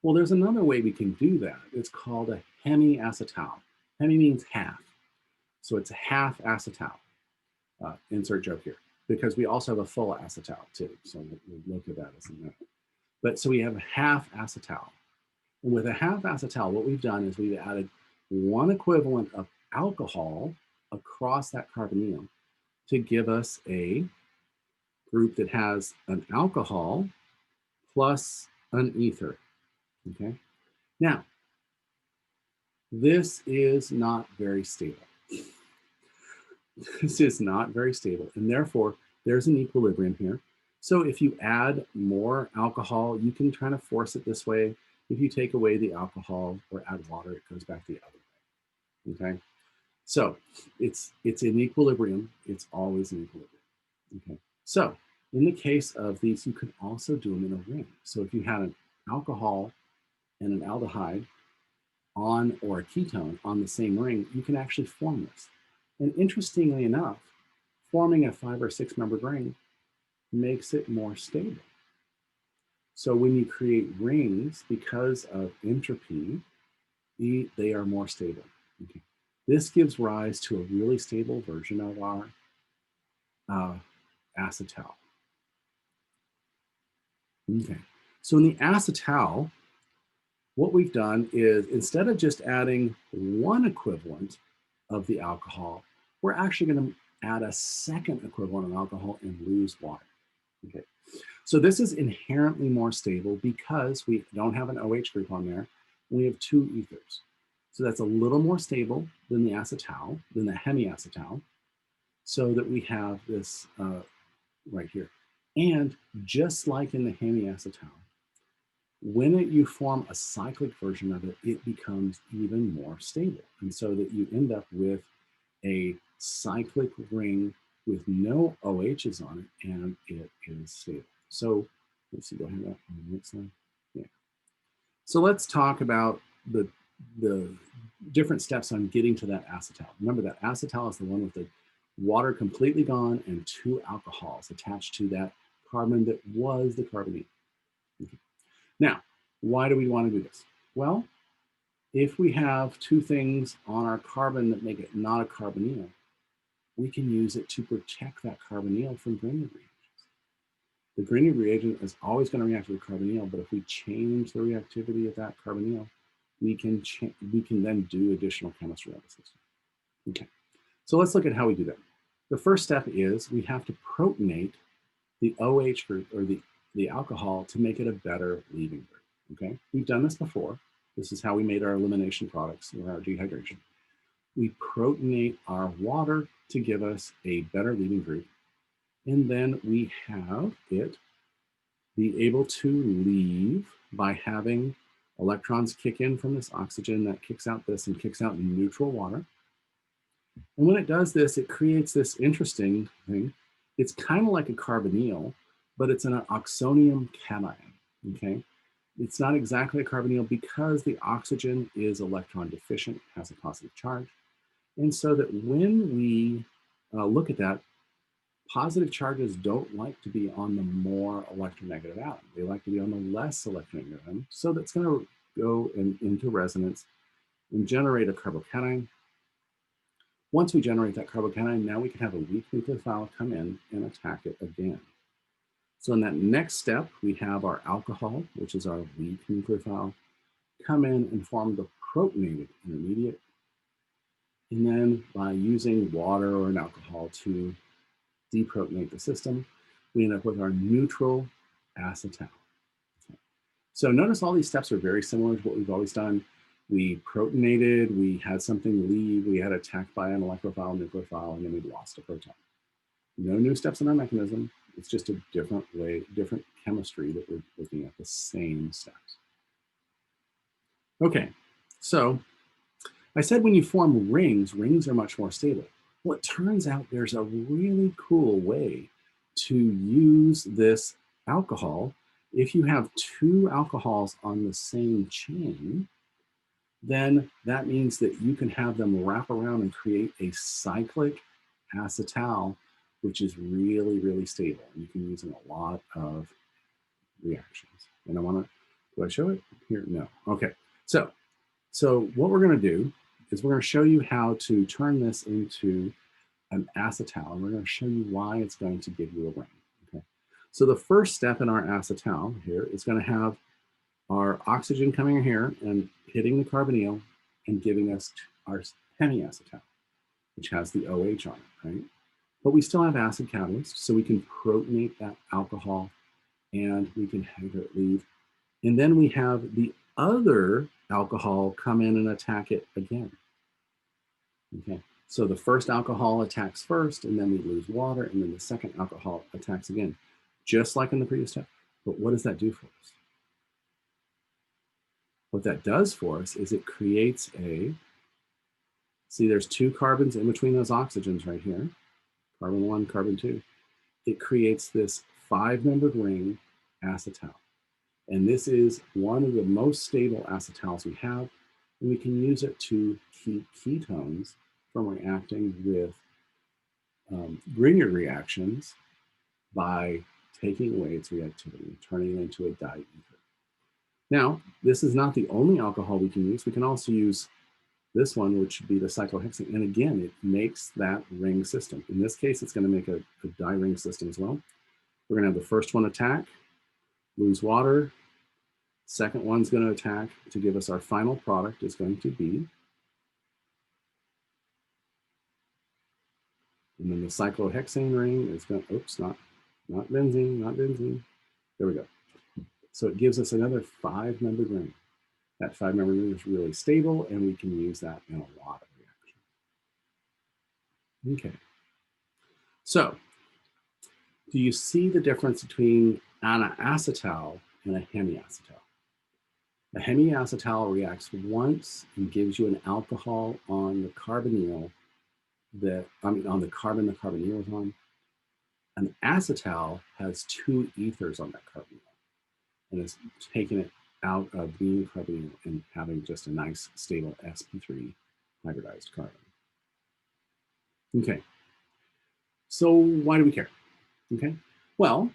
Well, there's another way we can do that. It's called a hemiacetal. Hemi means half. So it's a half acetal. Insert joke here, because we also have a full acetal too. So we'll look at that as a minute. But so we have a half acetal. And with a half acetal, what we've done is we've added one equivalent of alcohol across that carbonyl to give us a group that has an alcohol plus an ether, okay? Now, this is not very stable. This is not very stable, and therefore there's an equilibrium here. So if you add more alcohol, you can kind of force it this way. If you take away the alcohol or add water, it goes back the other way, okay? So it's in equilibrium. It's always in equilibrium, okay? So in the case of these, you can also do them in a ring. So if you had an alcohol and an aldehyde on, or a ketone on the same ring, you can actually form this. And interestingly enough, forming a 5 or 6 membered ring makes it more stable. So when you create rings, because of entropy, they are more stable. Okay. This gives rise to a really stable version of our acetal. Okay, so in the acetal, what we've done is instead of just adding one equivalent of the alcohol, we're actually going to add a second equivalent of alcohol and lose water. Okay, so this is inherently more stable because we don't have an OH group on there. We have 2 ethers. So that's a little more stable than the acetal, than the hemiacetal, so that we have this right here. And just like in the hemiacetal, when you form a cyclic version of it, it becomes even more stable. And so that you end up with a cyclic ring with no OHs on it, and it is stable. So let's see, do I have that on the next slide? Yeah. So let's talk about the different steps on getting to that acetal. Remember that acetal is the one with the water completely gone and 2 alcohols attached to that carbon that was the carbonyl. Okay. Now, why do we want to do this? Well, if we have 2 things on our carbon that make it not a carbonyl, we can use it to protect that carbonyl from Grignard reactions. The Grignard reagent is always going to react with the carbonyl, but if we change the reactivity of that carbonyl, we can then do additional chemistry on the system. Okay, so let's look at how we do that. The first step is we have to protonate the OH group, or the alcohol, to make it a better leaving group. Okay, we've done this before. This is how we made our elimination products or our dehydration. We protonate our water to give us a better leaving group, and then we have it be able to leave by having electrons kick in from this oxygen that kicks out this and kicks out neutral water. And when it does this, it creates this interesting thing. It's kind of like a carbonyl, but it's an oxonium cation, okay? It's not exactly a carbonyl because the oxygen is electron deficient, has a positive charge. And so that when we look at that, positive charges don't like to be on the more electronegative atom. They like to be on the less electronegative atom. So that's going to go into resonance and generate a carbocation. Once we generate that carbocation, now we can have a weak nucleophile come in and attack it again. So in that next step, we have our alcohol, which is our weak nucleophile, come in and form the protonated intermediate. And then by using water or an alcohol to deprotonate the system, we end up with our neutral acetal. Okay. So notice all these steps are very similar to what we've always done. We protonated, we had something leave, we had attacked by an electrophile, nucleophile, and then we lost a proton. No new steps in our mechanism. It's just a different way, different chemistry that we're looking at the same steps. Okay, so I said when you form rings, rings are much more stable. Well, it turns out there's a really cool way to use this alcohol. If you have 2 alcohols on the same chain, then that means that you can have them wrap around and create a cyclic acetal, which is really, really stable. You can use in a lot of reactions. And I want to, do I show it here? No. Okay. So what we're going to do is we're going to show you how to turn this into an acetal, and we're going to show you why it's going to give you a ring. Okay. So the first step in our acetal here is going to have our oxygen coming in here and hitting the carbonyl and giving us our hemiacetal, which has the OH on it, right? But we still have acid catalyst, so we can protonate that alcohol and we can have it leave. And then we have the other alcohol come in and attack it again. Okay, so the first alcohol attacks first, and then we lose water, and then the second alcohol attacks again, just like in the previous step. But what does that do for us? What that does for us is it creates a, see there's 2 carbons in between those oxygens right here, carbon 1, carbon 2. It creates this 5-membered ring acetal. And this is one of the most stable acetals we have, and we can use it to keep ketones from reacting with Grignard reactions by taking away its reactivity, turning it into a diether. Now, this is not the only alcohol we can use. We can also use this one, which would be the cyclohexane. And again, it makes that ring system. In this case, it's going to make a di-ring system as well. We're going to have the first one attack, lose water. Second one's going to attack to give us our final product is going to be. And then the cyclohexane ring is going to, oops, not benzene. There we go. So it gives us another 5-membered ring. That 5-membered ring is really stable, and we can use that in a lot of reactions. Okay. So do you see the difference between an acetal and a hemiacetal? A hemiacetal reacts once and gives you an alcohol on the carbonyl that, on the carbon the carbonyl is on. An acetal has 2 ethers on that carbonyl and is taking it out of being carbonyl and having just a nice stable sp3 hybridized carbon. Okay, so why do we care? Okay, well,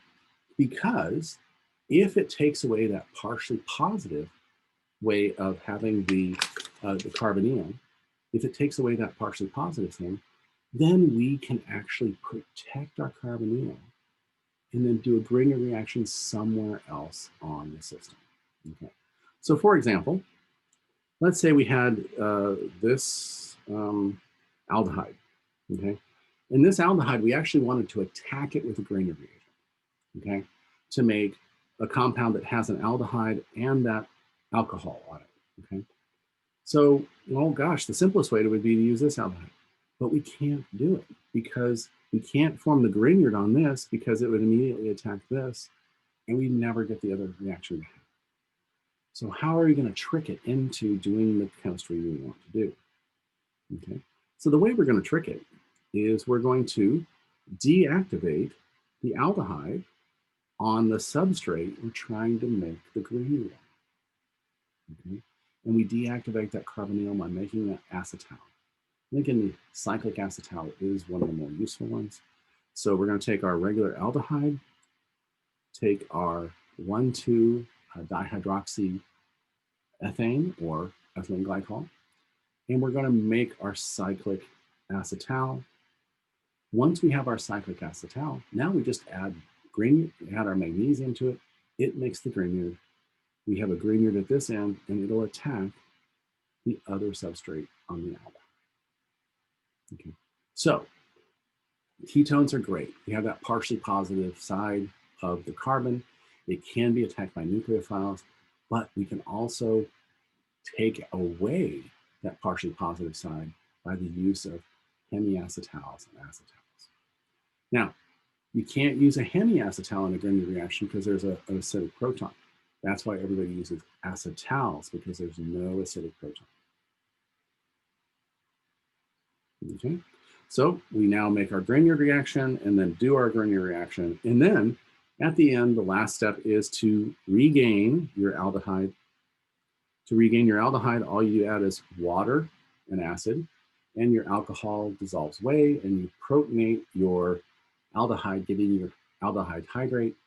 because if it takes away that partially positive way of having the carbonyl, if it takes away that partially positive thing, then we can actually protect our carbonyl and then do a Grignard reaction somewhere else on the system. Okay, so for example, let's say we had this aldehyde. Okay, in this aldehyde, we actually wanted to attack it with a Grignard reagent. Okay, to make a compound that has an aldehyde and that alcohol on it. Okay, so, well, gosh, the simplest way would be to use this aldehyde, but we can't do it because we can't form the Grignard on this because it would immediately attack this, and we never get the other reaction. So how are we going to trick it into doing the chemistry we want to do? Okay, so the way we're going to trick it is we're going to deactivate the aldehyde on the substrate we're trying to make the Grignard. Okay, and we deactivate that carbonyl by making that acetal. And again, the cyclic acetal is one of the more useful ones. So we're going to take our regular aldehyde, take our 1,2 dihydroxy ethane or ethylene glycol, and we're going to make our cyclic acetal. Once we have our cyclic acetal, now we just add our magnesium to it. It makes the Grignard. We have a Grignard at this end, and it'll attack the other substrate on the aldehyde. Okay, so ketones are great. We have that partially positive side of the carbon. It can be attacked by nucleophiles, but we can also take away that partially positive side by the use of hemiacetals and acetals. Now, you can't use a hemiacetal in a Grignard reaction because there's an acidic proton. That's why everybody uses acetals, because there's no acidic proton. Okay, so we now make our Grignard reaction and then do our Grignard reaction. And then at the end, the last step is to regain your aldehyde. To regain your aldehyde, all you add is water and acid, and your alcohol dissolves away, and you protonate your aldehyde, giving your aldehyde hydrate,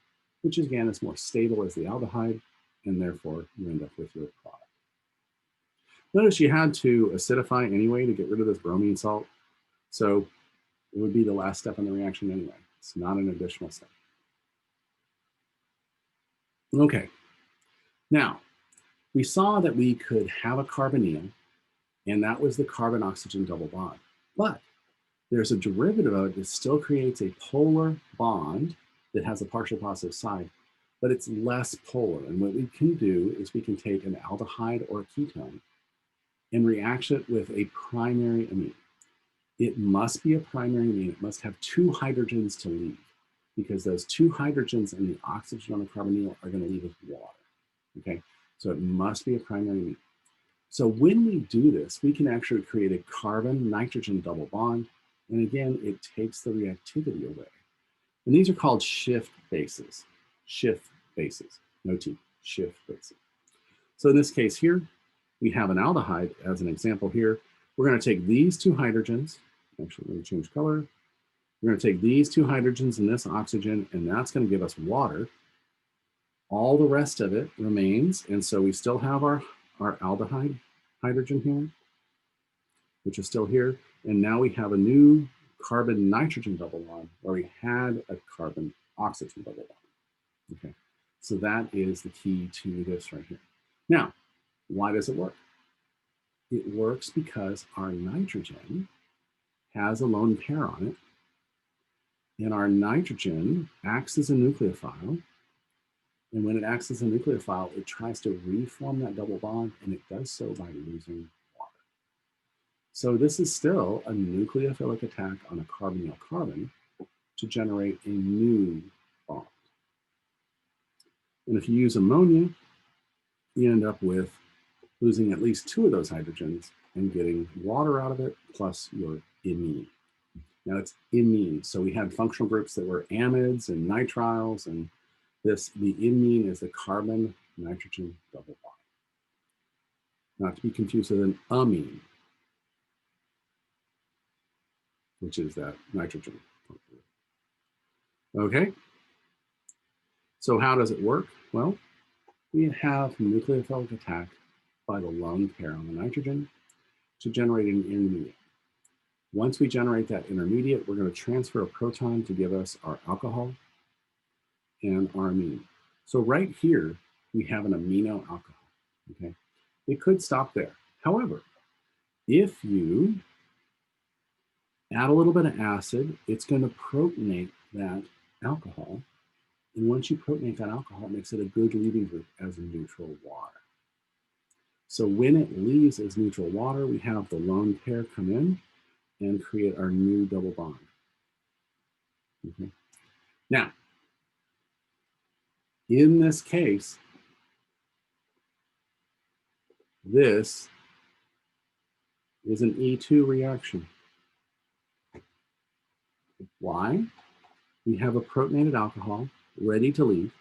which again is more stable as the aldehyde, and therefore you end up with your product. Notice you had to acidify anyway to get rid of this bromine salt, so it would be the last step in the reaction anyway. It's not an additional step. Okay, now we saw that we could have a carbonyl, and that was the carbon-oxygen double bond. But there's a derivative of it that still creates a polar bond that has a partial positive side, but it's less polar. And what we can do is we can take an aldehyde or a ketone and react it with a primary amine. It must be a primary amine. It must have 2 hydrogens to leave, because those 2 hydrogens and the oxygen on the carbonyl are going to leave with water. Okay, so it must be a primary amine. So when we do this, we can actually create a carbon-nitrogen double bond. And again, it takes the reactivity away. And these are called shift bases. Shift bases, no T, shift bases. So in this case here, we have an aldehyde as an example here. We're going to take these 2 hydrogens. Actually, let me change color. We're going to take these 2 hydrogens and this oxygen, and that's going to give us water. All the rest of it remains, and so we still have our aldehyde hydrogen here, which is still here. And now we have a new carbon-nitrogen double bond where we had a carbon-oxygen double bond. Okay, so that is the key to this right here. Now, why does it work? It works because our nitrogen has a lone pair on it, and our nitrogen acts as a nucleophile. And when it acts as a nucleophile, it tries to reform that double bond, and it does so by losing water. So this is still a nucleophilic attack on a carbonyl carbon to generate a new bond. And if you use ammonia, you end up with losing at least 2 of those hydrogens and getting water out of it, plus your imine. Now it's imine. So we had functional groups that were amides and nitriles, and the imine is the carbon-nitrogen double bond. Not to be confused with an amine, which is that nitrogen. Okay, so how does it work? Well, we have nucleophilic attack by the lone pair on the nitrogen to generate an intermediate. Once we generate that intermediate, we're going to transfer a proton to give us our alcohol and our amine. So right here, we have an amino alcohol. Okay, it could stop there. However, if you add a little bit of acid, it's going to protonate that alcohol. And once you protonate that alcohol, it makes it a good leaving group as neutral water. So when it leaves as neutral water, we have the lone pair come in and create our new double bond. Okay. Now, in this case, this is an E2 reaction. Why? We have a protonated alcohol ready to leave.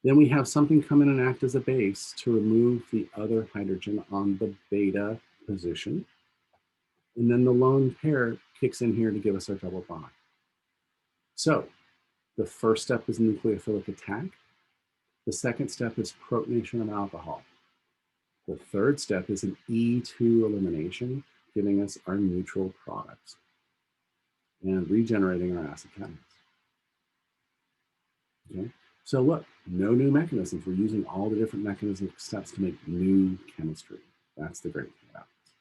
Then we have something come in and act as a base to remove the other hydrogen on the beta position. And then the lone pair kicks in here to give us our double bond. So the first step is nucleophilic attack. The second step is protonation of alcohol. The third step is an E2 elimination, giving us our neutral products and regenerating our acid cations. Okay, so look, no new mechanisms. We're using all the different mechanism steps to make new chemistry. That's the great thing about this.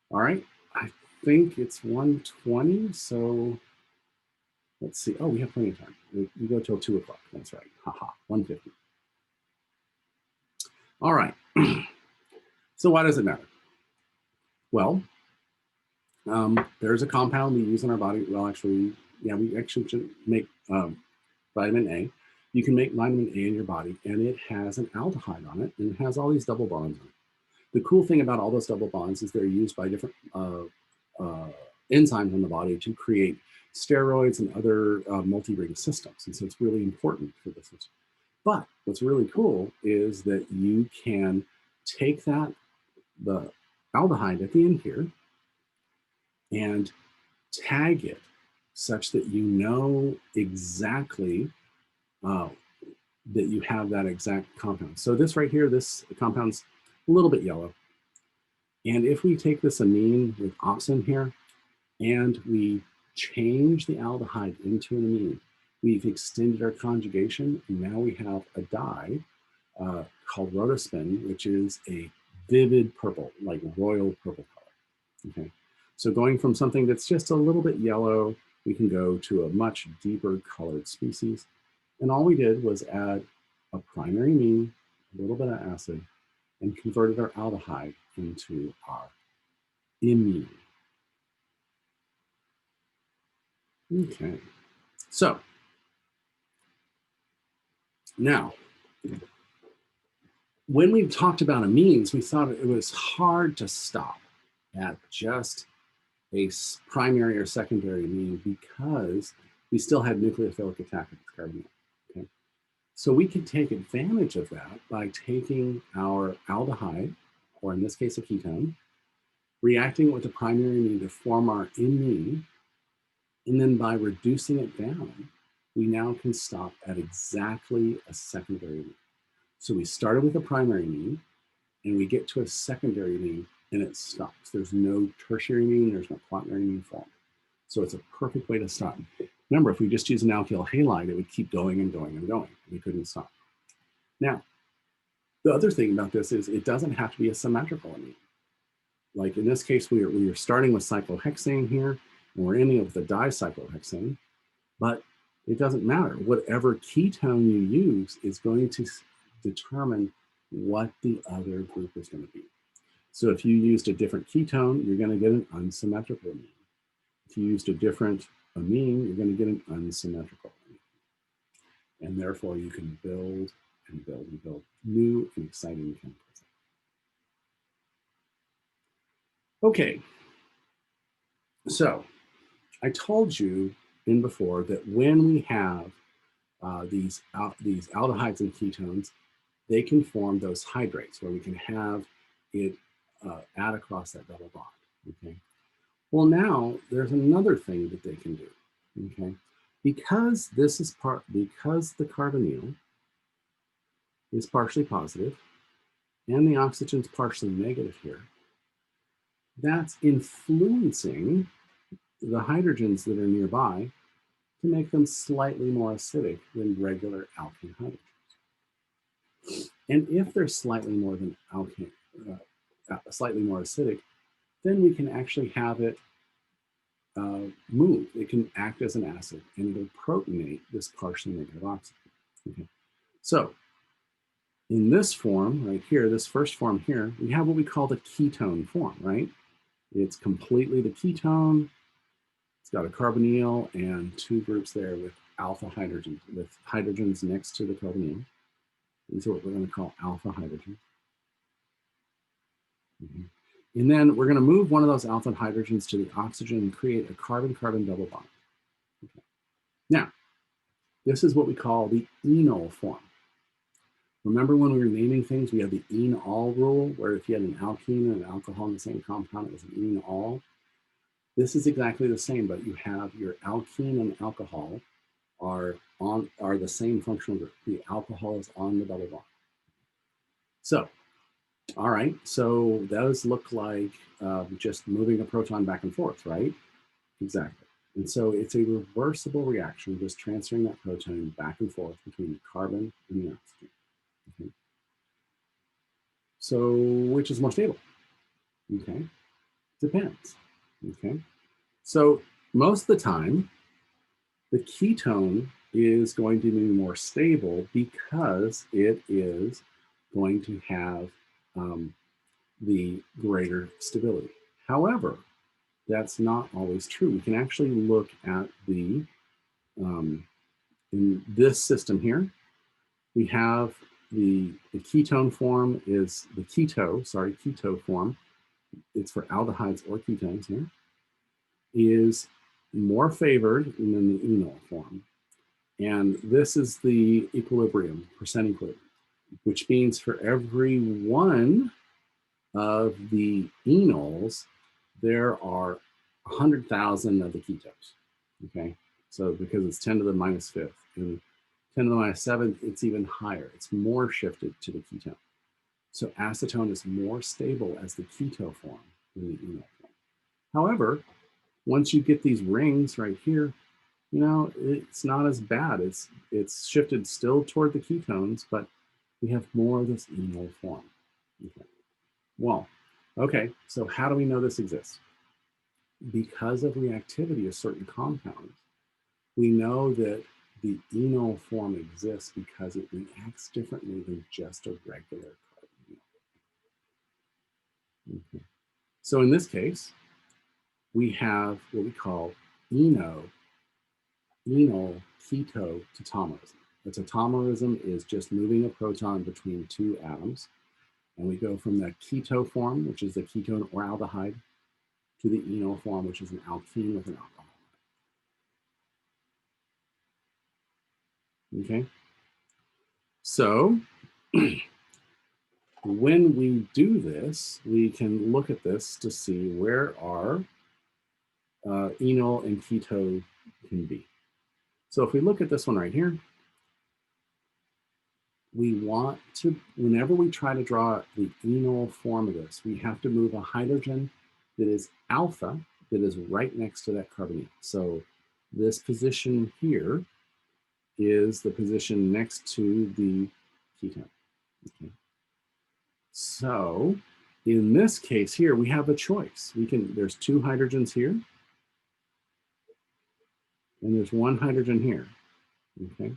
All right, I think it's 1:20, so let's see. Oh, we have plenty of time. We go till 2 o'clock. That's right. Haha, 1:50. All right. So why does it matter? Well, there's a compound we use in our body. Well, actually, yeah, we actually should make vitamin A. You can make vitamin A in your body, and it has an aldehyde on it, and it has all these double bonds on it. The cool thing about all those double bonds is they're used by different enzymes in the body to create steroids and other multi-ring systems. And so it's really important for this system. But what's really cool is that you can take that, the aldehyde at the end here, and tag it such that you know exactly that you have that exact compound. So this right here, this compound's a little bit yellow. And if we take this amine with opsin here, and we change the aldehyde into an amine, we've extended our conjugation, and now we have a dye called rhodospin, which is a vivid purple, like royal purple color. Okay, So going from something that's just a little bit yellow, we can go to a much deeper colored species. And all we did was add a primary amine, a little bit of acid, and converted our aldehyde into our imine. Okay, so now, when we talked about amines, we thought it was hard to stop at just a primary or secondary amine because we still had nucleophilic attack with carbonyl. Okay? So we can take advantage of that by taking our aldehyde, or in this case a ketone, reacting with the primary amine to form our imine, and then by reducing it down, we now can stop at exactly a secondary amine. So we started with a primary amine, and we get to a secondary amine, and it stops. There's no tertiary amine, there's no quaternary amine form. So it's a perfect way to stop. Remember, if we just use an alkyl halide, it would keep going and going and going. We couldn't stop. Now, the other thing about this is it doesn't have to be a symmetrical amine. Like in this case, we are starting with cyclohexane here, and we're ending with the dicyclohexane, but it doesn't matter. Whatever ketone you use is going to determine what the other group is going to be. So if you used a different ketone, you're going to get an unsymmetrical amine. If you used a different amine, you're going to get an unsymmetrical amine. And therefore, you can build and build and build new and exciting chemicals. Okay, so I told you in before that when we have these aldehydes and ketones, they can form those hydrates where we can have it add across that double bond. Okay. Well, now there's another thing that they can do. Okay, because because the carbonyl is partially positive and the oxygen's partially negative here, that's influencing the hydrogens that are nearby to make them slightly more acidic than regular alkene hydrogens. And if they're slightly more than alkene, slightly more acidic, then we can actually have it move. It can act as an acid, and it'll protonate this partially negative oxygen. Okay. So in this form right here, this first form here, we have what we call the ketone form, right? It's completely the ketone. It's got a carbonyl and two groups there with alpha hydrogens, with hydrogens next to the carbonyl. These are what we're going to call alpha hydrogens. Mm-hmm. And then we're going to move one of those alpha hydrogens to the oxygen and create a carbon-carbon double bond. Okay. Now, this is what we call the Enol form. Remember when we were naming things, we had the Enol rule, where if you had an alkene and an alcohol in the same compound, it was an Enol. This is exactly the same, but you have your alkene and alcohol are the same functional group. The alcohol is on the double bond. So, all right, so those look like just moving a proton back and forth, right? Exactly. And so it's a reversible reaction, just transferring that proton back and forth between the carbon and the oxygen. Okay. So which is more stable? Okay, depends. Okay, so most of the time, the ketone is going to be more stable because it is going to have the greater stability. However, that's not always true. We can actually look at the, in this system here, we have the ketone form is the keto form. It's for aldehydes or ketones here, is more favored than the enol form. And this is the equilibrium, percent equilibrium, which means for every one of the enols, there are 100,000 of the ketones, okay? So because it's 10 to the minus fifth, and 10 to the minus seventh, it's even higher. It's more shifted to the ketone. So acetone is more stable as the keto form than the enol form. However, once you get these rings right here, you know, it's not as bad. It's shifted still toward the ketones, but we have more of this enol form. Okay. Well, okay, so how do we know this exists? because of reactivity of certain compounds, we know that the Enol form exists because it reacts differently than just a regular carbonyl. Okay. So in this case, we have what we call Enol Keto Tautomerism. The tautomerism is just moving a proton between two atoms. And we go from the Keto form, which is the ketone or aldehyde, to the Enol form, which is an alkene with an alcohol. Okay. So when we do this, we can look at this to see where our enol and keto can be. So if we look at this one right here, we want to, whenever we try to draw the enol form of this, we have to move a hydrogen that is alpha, that is right next to that carbonyl. So this position here is the position next to the ketone. Okay. So in this case here, we have a choice. There's two hydrogens here, and there's one hydrogen here. Okay.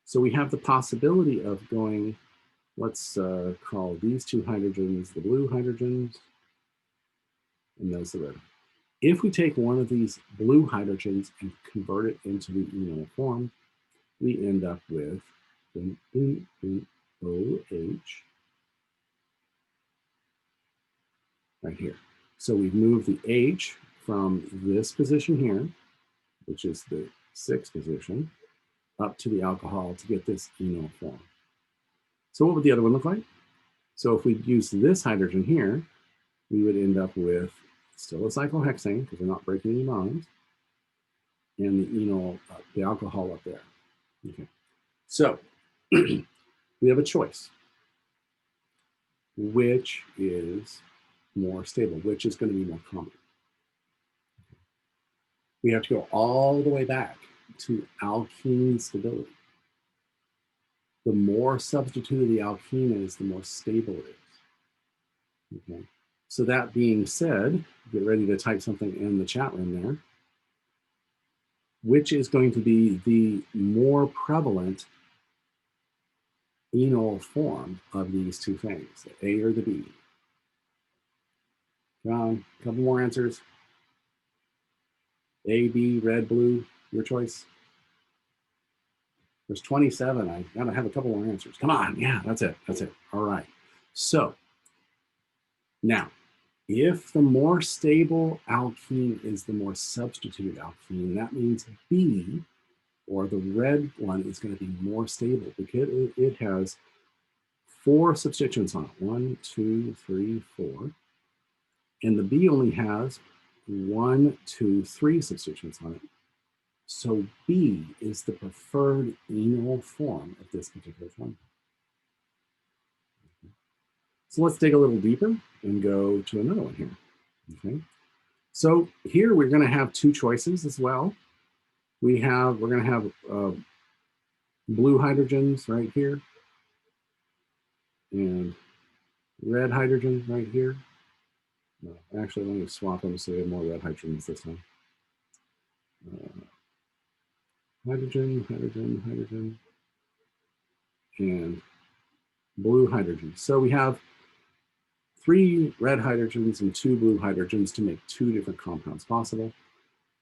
So we have the possibility of going, let's call these two hydrogens the blue hydrogens, and those the red. If we take one of these blue hydrogens and convert it into the Enol form, we end up with an OH right here. So we've moved the H from this position here, which is the 6th position, up to the alcohol to get this Enol form. So what would the other one look like? So if we use this hydrogen here, we would end up with still a cyclohexane, because we're not breaking any bonds, and the enol, the alcohol up there. Okay. So we have a choice. Which is more stable? Which is going to be more common? We have to go all the way back to alkene stability. The more substituted the alkene is, the more stable it is. Okay. So that being said, get ready to type something in the chat room there. Which is going to be the more prevalent enol form of these two things, the A or the B? John, a couple more answers. A, B, red, blue, your choice. There's 27. I gotta have a couple more answers. Come on, yeah, that's it, that's it. All right. So now, if the more stable alkene is the more substituted alkene, that means B, or the red one, is going to be more stable because it has 4 substituents on it. 1, 2, 3, 4. And the B only has 1, 2, 3 substituents on it. So B is the preferred enol form of this particular form. So let's dig a little deeper and go to another one here. Okay. So here we're going to have 2 choices as well. We're going to have blue hydrogens right here and red hydrogen right here. No, actually, let me swap them so we have more red hydrogens this time. Hydrogen, hydrogen, hydrogen, and blue hydrogen. So we have 3 red hydrogens and 2 blue hydrogens to make 2 different compounds possible.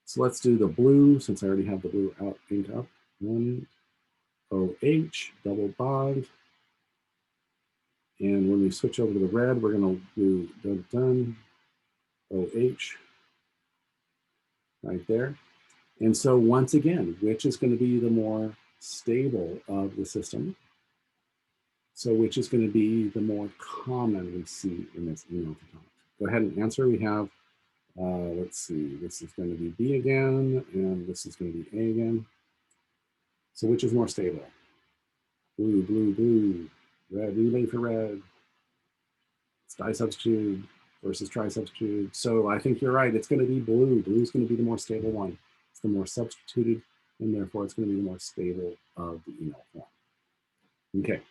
So let's do the blue, since I already have the blue out inked up. 1 OH, double bond. And when we switch over to the red, we're going to do OH right there. And so once again, which is going to be the more stable of the system? So which is going to be the more common we see in this enol ketone? Go ahead and answer. We have, let's see, this is going to be B again, and this is going to be A again. So which is more stable? Blue, blue, blue, red, relay for red. It's disubstituted versus trisubstituted. So I think you're right. It's going to be blue. Blue is going to be the more stable one. It's the more substituted, and therefore it's going to be the more stable of the enol form. Okay.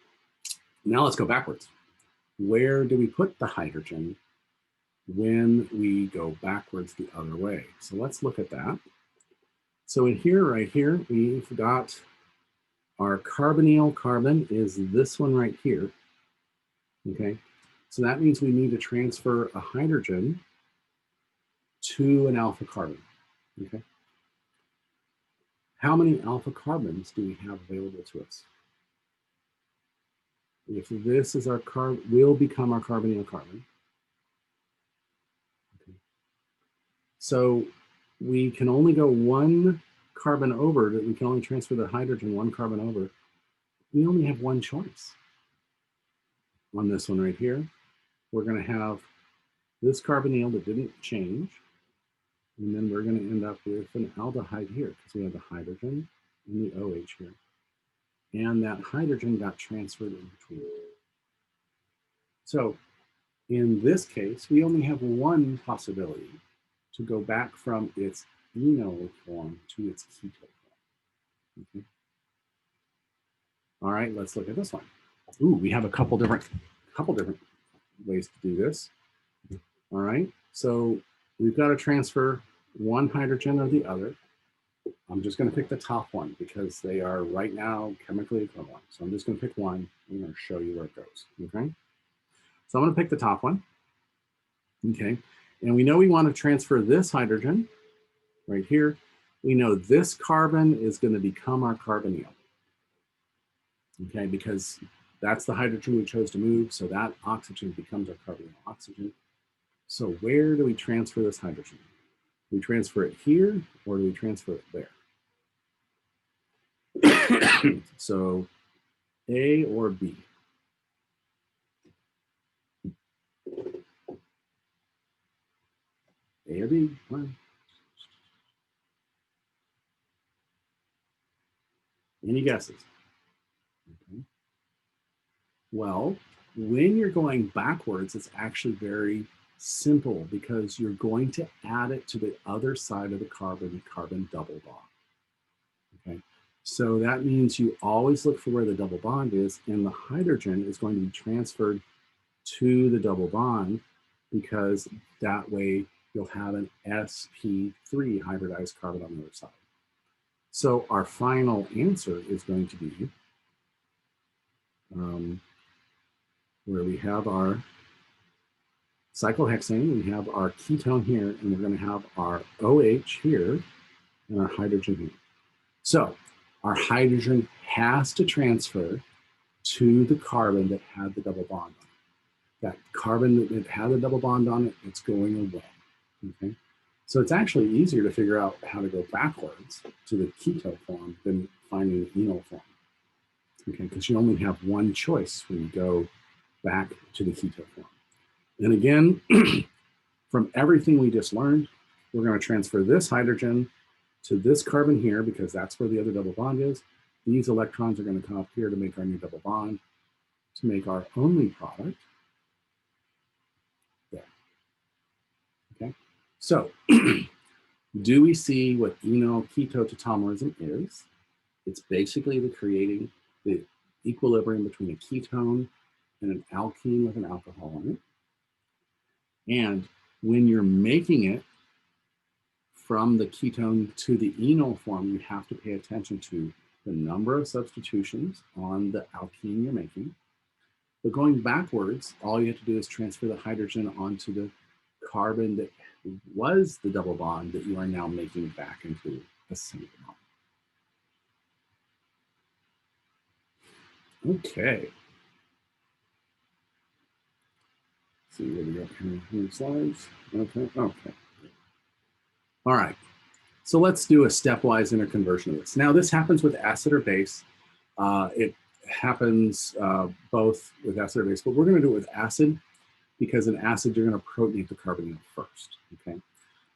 Now let's go backwards. Where do we put the hydrogen when we go backwards the other way. So let's look at that. So in here, right here, we've got our carbonyl carbon is this one right here. Okay, so that means we need to transfer a hydrogen to an alpha carbon. Okay, how many alpha carbons do we have available to us? If this is our will become our carbonyl carbon. Okay. So we can only go one carbon over, that we can only transfer the hydrogen one carbon over. We only have one choice. On this one right here, we're going to have this carbonyl that didn't change, and then we're going to end up with an aldehyde here because we have the hydrogen and the OH here. And that hydrogen got transferred in between. So in this case, we only have one possibility to go back from its Enol form to its keto form. Okay. All right, let's look at this one. Ooh, we have a couple different ways to do this. All right, so we've got to transfer one hydrogen or the other. I'm just going to pick the top one because they are right now chemically equivalent. So I'm just going to pick one. I'm going to show you where it goes. Okay, so I'm going to pick the top one. Okay, and we know we want to transfer this hydrogen right here. We know this carbon is going to become our carbonyl. Okay, because that's the hydrogen we chose to move, so that oxygen becomes our carbonyl oxygen. So where do we transfer this hydrogen? Do we transfer it here, or do we transfer it there? So A or B? A or B? One. Any guesses? Okay. Well, when you're going backwards, it's actually very simple because you're going to add it to the other side of the carbon double bond. Okay, so that means you always look for where the double bond is, and the hydrogen is going to be transferred to the double bond because that way you'll have an sp3 hybridized carbon on the other side. So our final answer is going to be where we have our cyclohexane, we have our ketone here, and we're going to have our OH here and our hydrogen here. So our hydrogen has to transfer to the carbon that had the double bond on it. That carbon that had the double bond on it, it's going away. Okay, so it's actually easier to figure out how to go backwards to the keto form than finding the enol form. Okay, because you only have one choice when you go back to the keto form. And again, from everything we just learned, we're going to transfer this hydrogen to this carbon here because that's where the other double bond is. These electrons are going to come up here to make our new double bond, to make our only product. There. Okay, so do we see what enol keto tautomerism is? It's basically the creating the equilibrium between a ketone and an alkene with an alcohol in it. And when you're making it from the ketone to the enol form, you have to pay attention to the number of substitutions on the alkene you're making. But going backwards, all you have to do is transfer the hydrogen onto the carbon that was the double bond that you are now making back into a single bond. Okay. Let's see what we got here. How many slides? Okay. Okay. All right. So let's do a stepwise interconversion of this. Now, this happens with acid or base. It happens both with acid or base, but we're going to do it with acid because in acid, you're going to protonate the carbonyl first. Okay.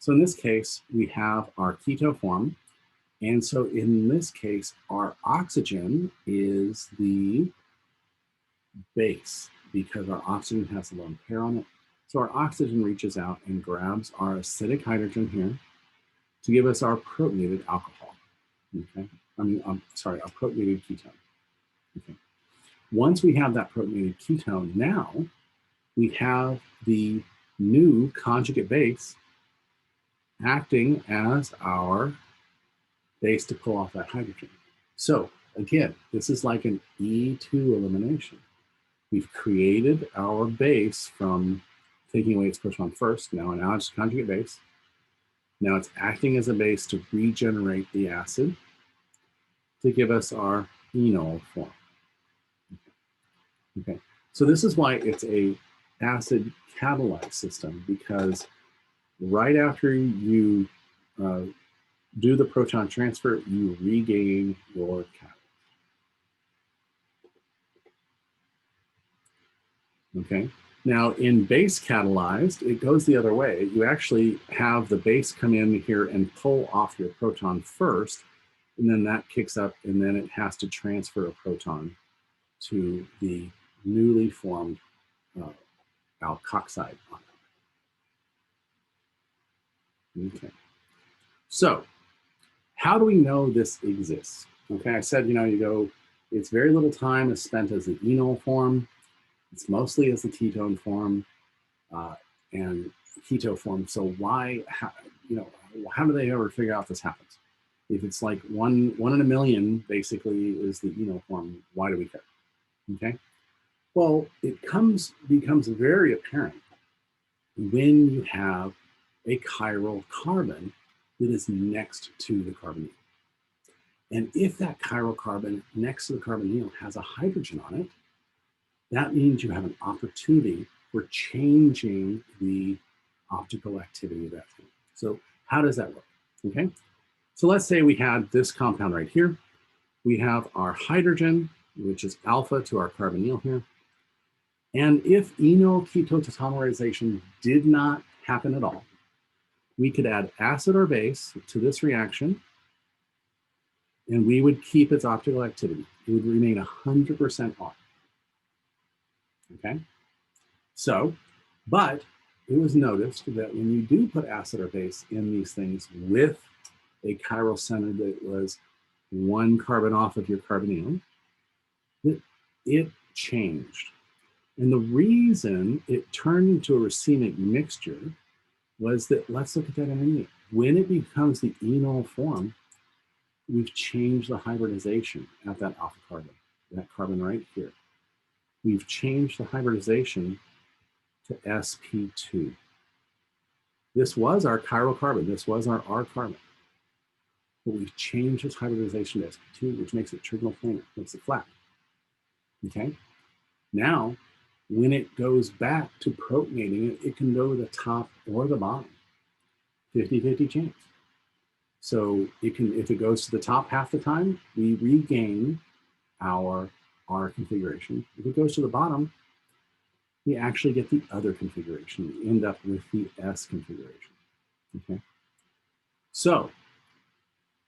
So in this case, we have our keto form. And so in this case, our oxygen is the base because our oxygen has a lone pair on it. So our oxygen reaches out and grabs our acidic hydrogen here to give us our protonated alcohol. Okay, I'm sorry, our protonated ketone. Okay. Once we have that protonated ketone, now we have the new conjugate base acting as our base to pull off that hydrogen. So again, this is like an E2 elimination. We've created our base from taking away its proton first. Now it's conjugate base. Now it's acting as a base to regenerate the acid to give us our Enol form. Okay, so this is why it's a acid catalyzed system, because right after you do the proton transfer, you regain your catalyst. Okay, now in base catalyzed, it goes the other way. You actually have the base come in here and pull off your proton first, and then that kicks up, and then it has to transfer a proton to the newly formed alkoxide. Okay, so how do we know this exists? Okay, I said, it's very little time is spent as the Enol form. It's mostly as the ketone form and keto form. So how do they ever figure out this happens? If it's like one in a million, basically, is the Enol form, why do we care? Okay, well, it becomes very apparent when you have a chiral carbon that is next to the carbonyl. And if that chiral carbon next to the carbonyl has a hydrogen on it, that means you have an opportunity for changing the optical activity of that thing. So how does that work? Okay, so let's say we had this compound right here. We have our hydrogen, which is alpha to our carbonyl here. And if enol keto tautomerization did not happen at all, we could add acid or base to this reaction, and we would keep its optical activity. It would remain 100% R. Okay, so, but it was noticed that when you do put acid or base in these things with a chiral center that was one carbon off of your carbonyl, it changed. And the reason it turned into a racemic mixture was that, let's look at that in a minute. When it becomes the enol form, we've changed the hybridization at that alpha carbon, that carbon right here. We've changed the hybridization to sp2. This was our chiral carbon. This was our R carbon. But we've changed its hybridization to sp2, which makes it trigonal planar, makes it flat. Okay? Now, when it goes back to protonating it, it can go to the top or the bottom. 50-50 chance. So it can, if it goes to the top half the time, we regain our R configuration. If it goes to the bottom, we actually get the other configuration. We end up with the S configuration. Okay. So,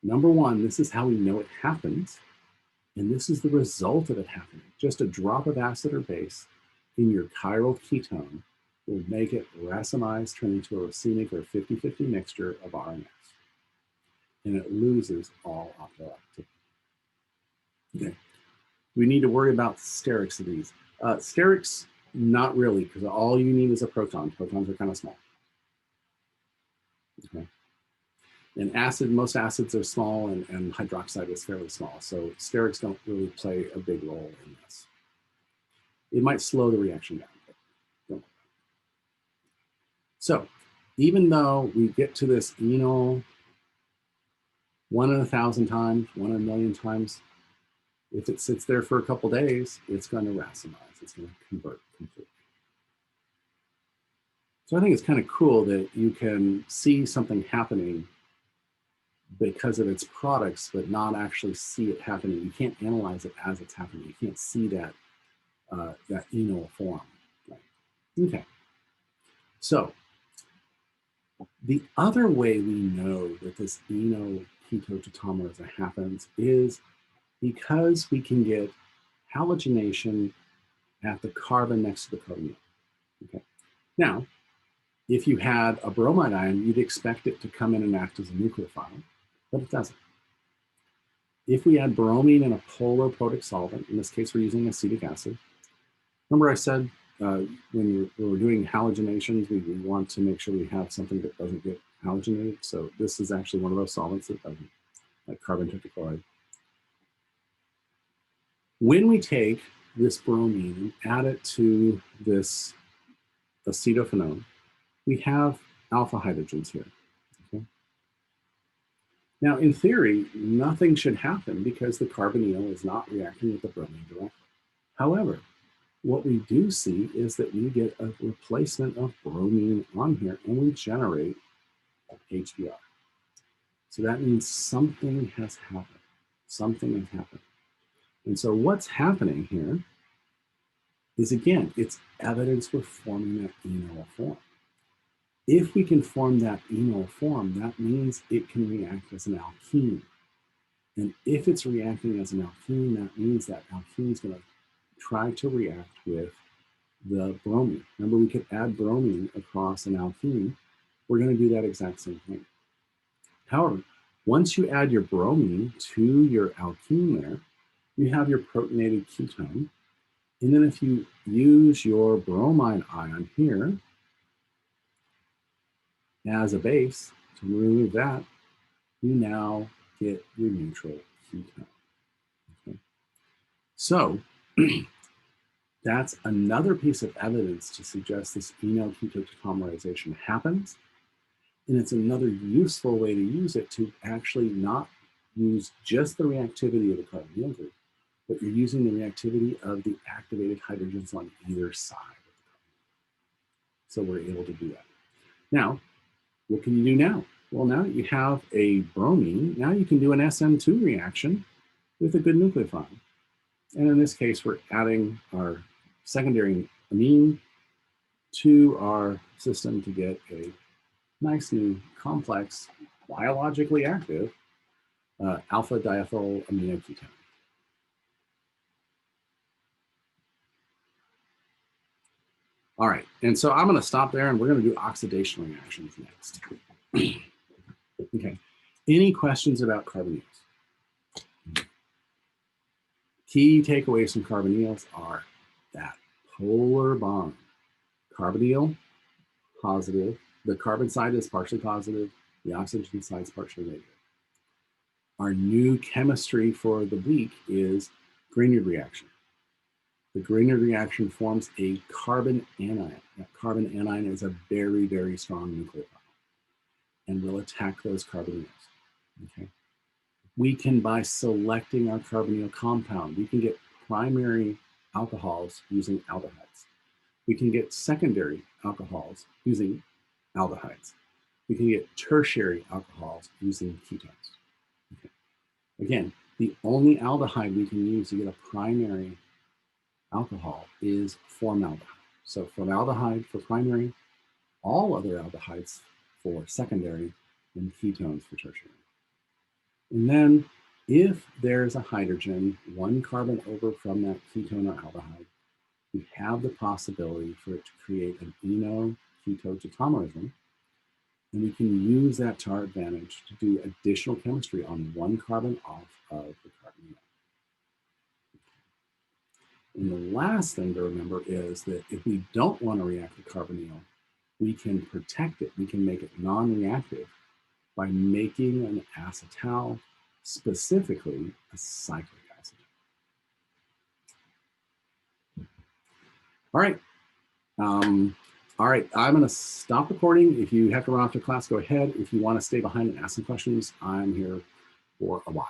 number one, this is how we know it happens. And this is the result of it happening. Just a drop of acid or base in your chiral ketone will make it racemize, turn into a racemic or 50-50 mixture of R and S. And it loses all optical activity. Okay. We need to worry about sterics of these. Sterics, not really, because all you need is a proton. Protons are kind of small. Okay. And acid, most acids are small, and hydroxide is fairly small. So sterics don't really play a big role in this. It might slow the reaction down, but don't. So even though we get to this enol 1 in 1,000 times, 1 in a million times, if it sits there for a couple days, it's going to racemize. It's going to convert completely. So I think it's kind of cool that you can see something happening because of its products, but not actually see it happening. You can't analyze it as it's happening. You can't see that that enol form. Right? Okay. So the other way we know that this enol keto tautomerism happens is because we can get halogenation at the carbon next to the carbonyl. Okay. Now, if you had a bromide ion, you'd expect it to come in and act as a nucleophile, but it doesn't. If we add bromine in a polar protic solvent, in this case we're using acetic acid, remember I said when we're doing halogenations, we want to make sure we have something that doesn't get halogenated. So this is actually one of those solvents that doesn't, like carbon tetrachloride. When we take this bromine and add it to this acetophenone, we have alpha hydrogens here. Okay? Now, in theory, nothing should happen because the carbonyl is not reacting with the bromine directly. However, what we do see is that we get a replacement of bromine on here and we generate HBr. So that means something has happened. Something has happened. And so what's happening here is, again, it's evidence we're forming that Enol form. If we can form that Enol form, that means it can react as an alkene. And if it's reacting as an alkene, that means that alkene is going to try to react with the bromine. Remember, we could add bromine across an alkene. We're going to do that exact same thing. However, once you add your bromine to your alkene there, you have your protonated ketone. And then if you use your bromine ion here as a base to remove that, you now get your neutral ketone. Okay. So that's another piece of evidence to suggest this enol keto tautomerization happens. And it's another useful way to use it to actually not use just the reactivity of the carbonyl group, but you're using the reactivity of the activated hydrogens on either side of the carbonyl. So we're able to do that. Now, what can you do now? Well, now that you have a bromine, now you can do an SN2 reaction with a good nucleophile. And in this case, we're adding our secondary amine to our system to get a nice new complex, biologically active alpha diethyl amino ketone. All right, and so I'm going to stop there and we're going to do oxidation reactions next. Okay, any questions about carbonyls? Key takeaways from carbonyls are that polar bond. Carbonyl, positive. The carbon side is partially positive. The oxygen side is partially negative. Our new chemistry for the bleak is Grignard reaction. The Grignard reaction forms a carbon anion. That carbon anion is a very, very strong nucleophile and will attack those carbonyls. Okay. We can, by selecting our carbonyl compound, we can get primary alcohols using aldehydes. We can get secondary alcohols using aldehydes. We can get tertiary alcohols using ketones. Okay. Again, the only aldehyde we can use to get a primary alcohol is formaldehyde. So formaldehyde for primary, all other aldehydes for secondary, and ketones for tertiary. And then if there's a hydrogen, one carbon over from that ketone or aldehyde, we have the possibility for it to create an enol keto tautomerism, and we can use that to our advantage to do additional chemistry on one carbon off of the carbonyl. And the last thing to remember is that if we don't want to react with carbonyl, we can protect it. We can make it non-reactive by making an acetal, specifically a cyclic acetal. All right. All right, I'm going to stop recording. If you have to run off to class, go ahead. If you want to stay behind and ask some questions, I'm here for a while.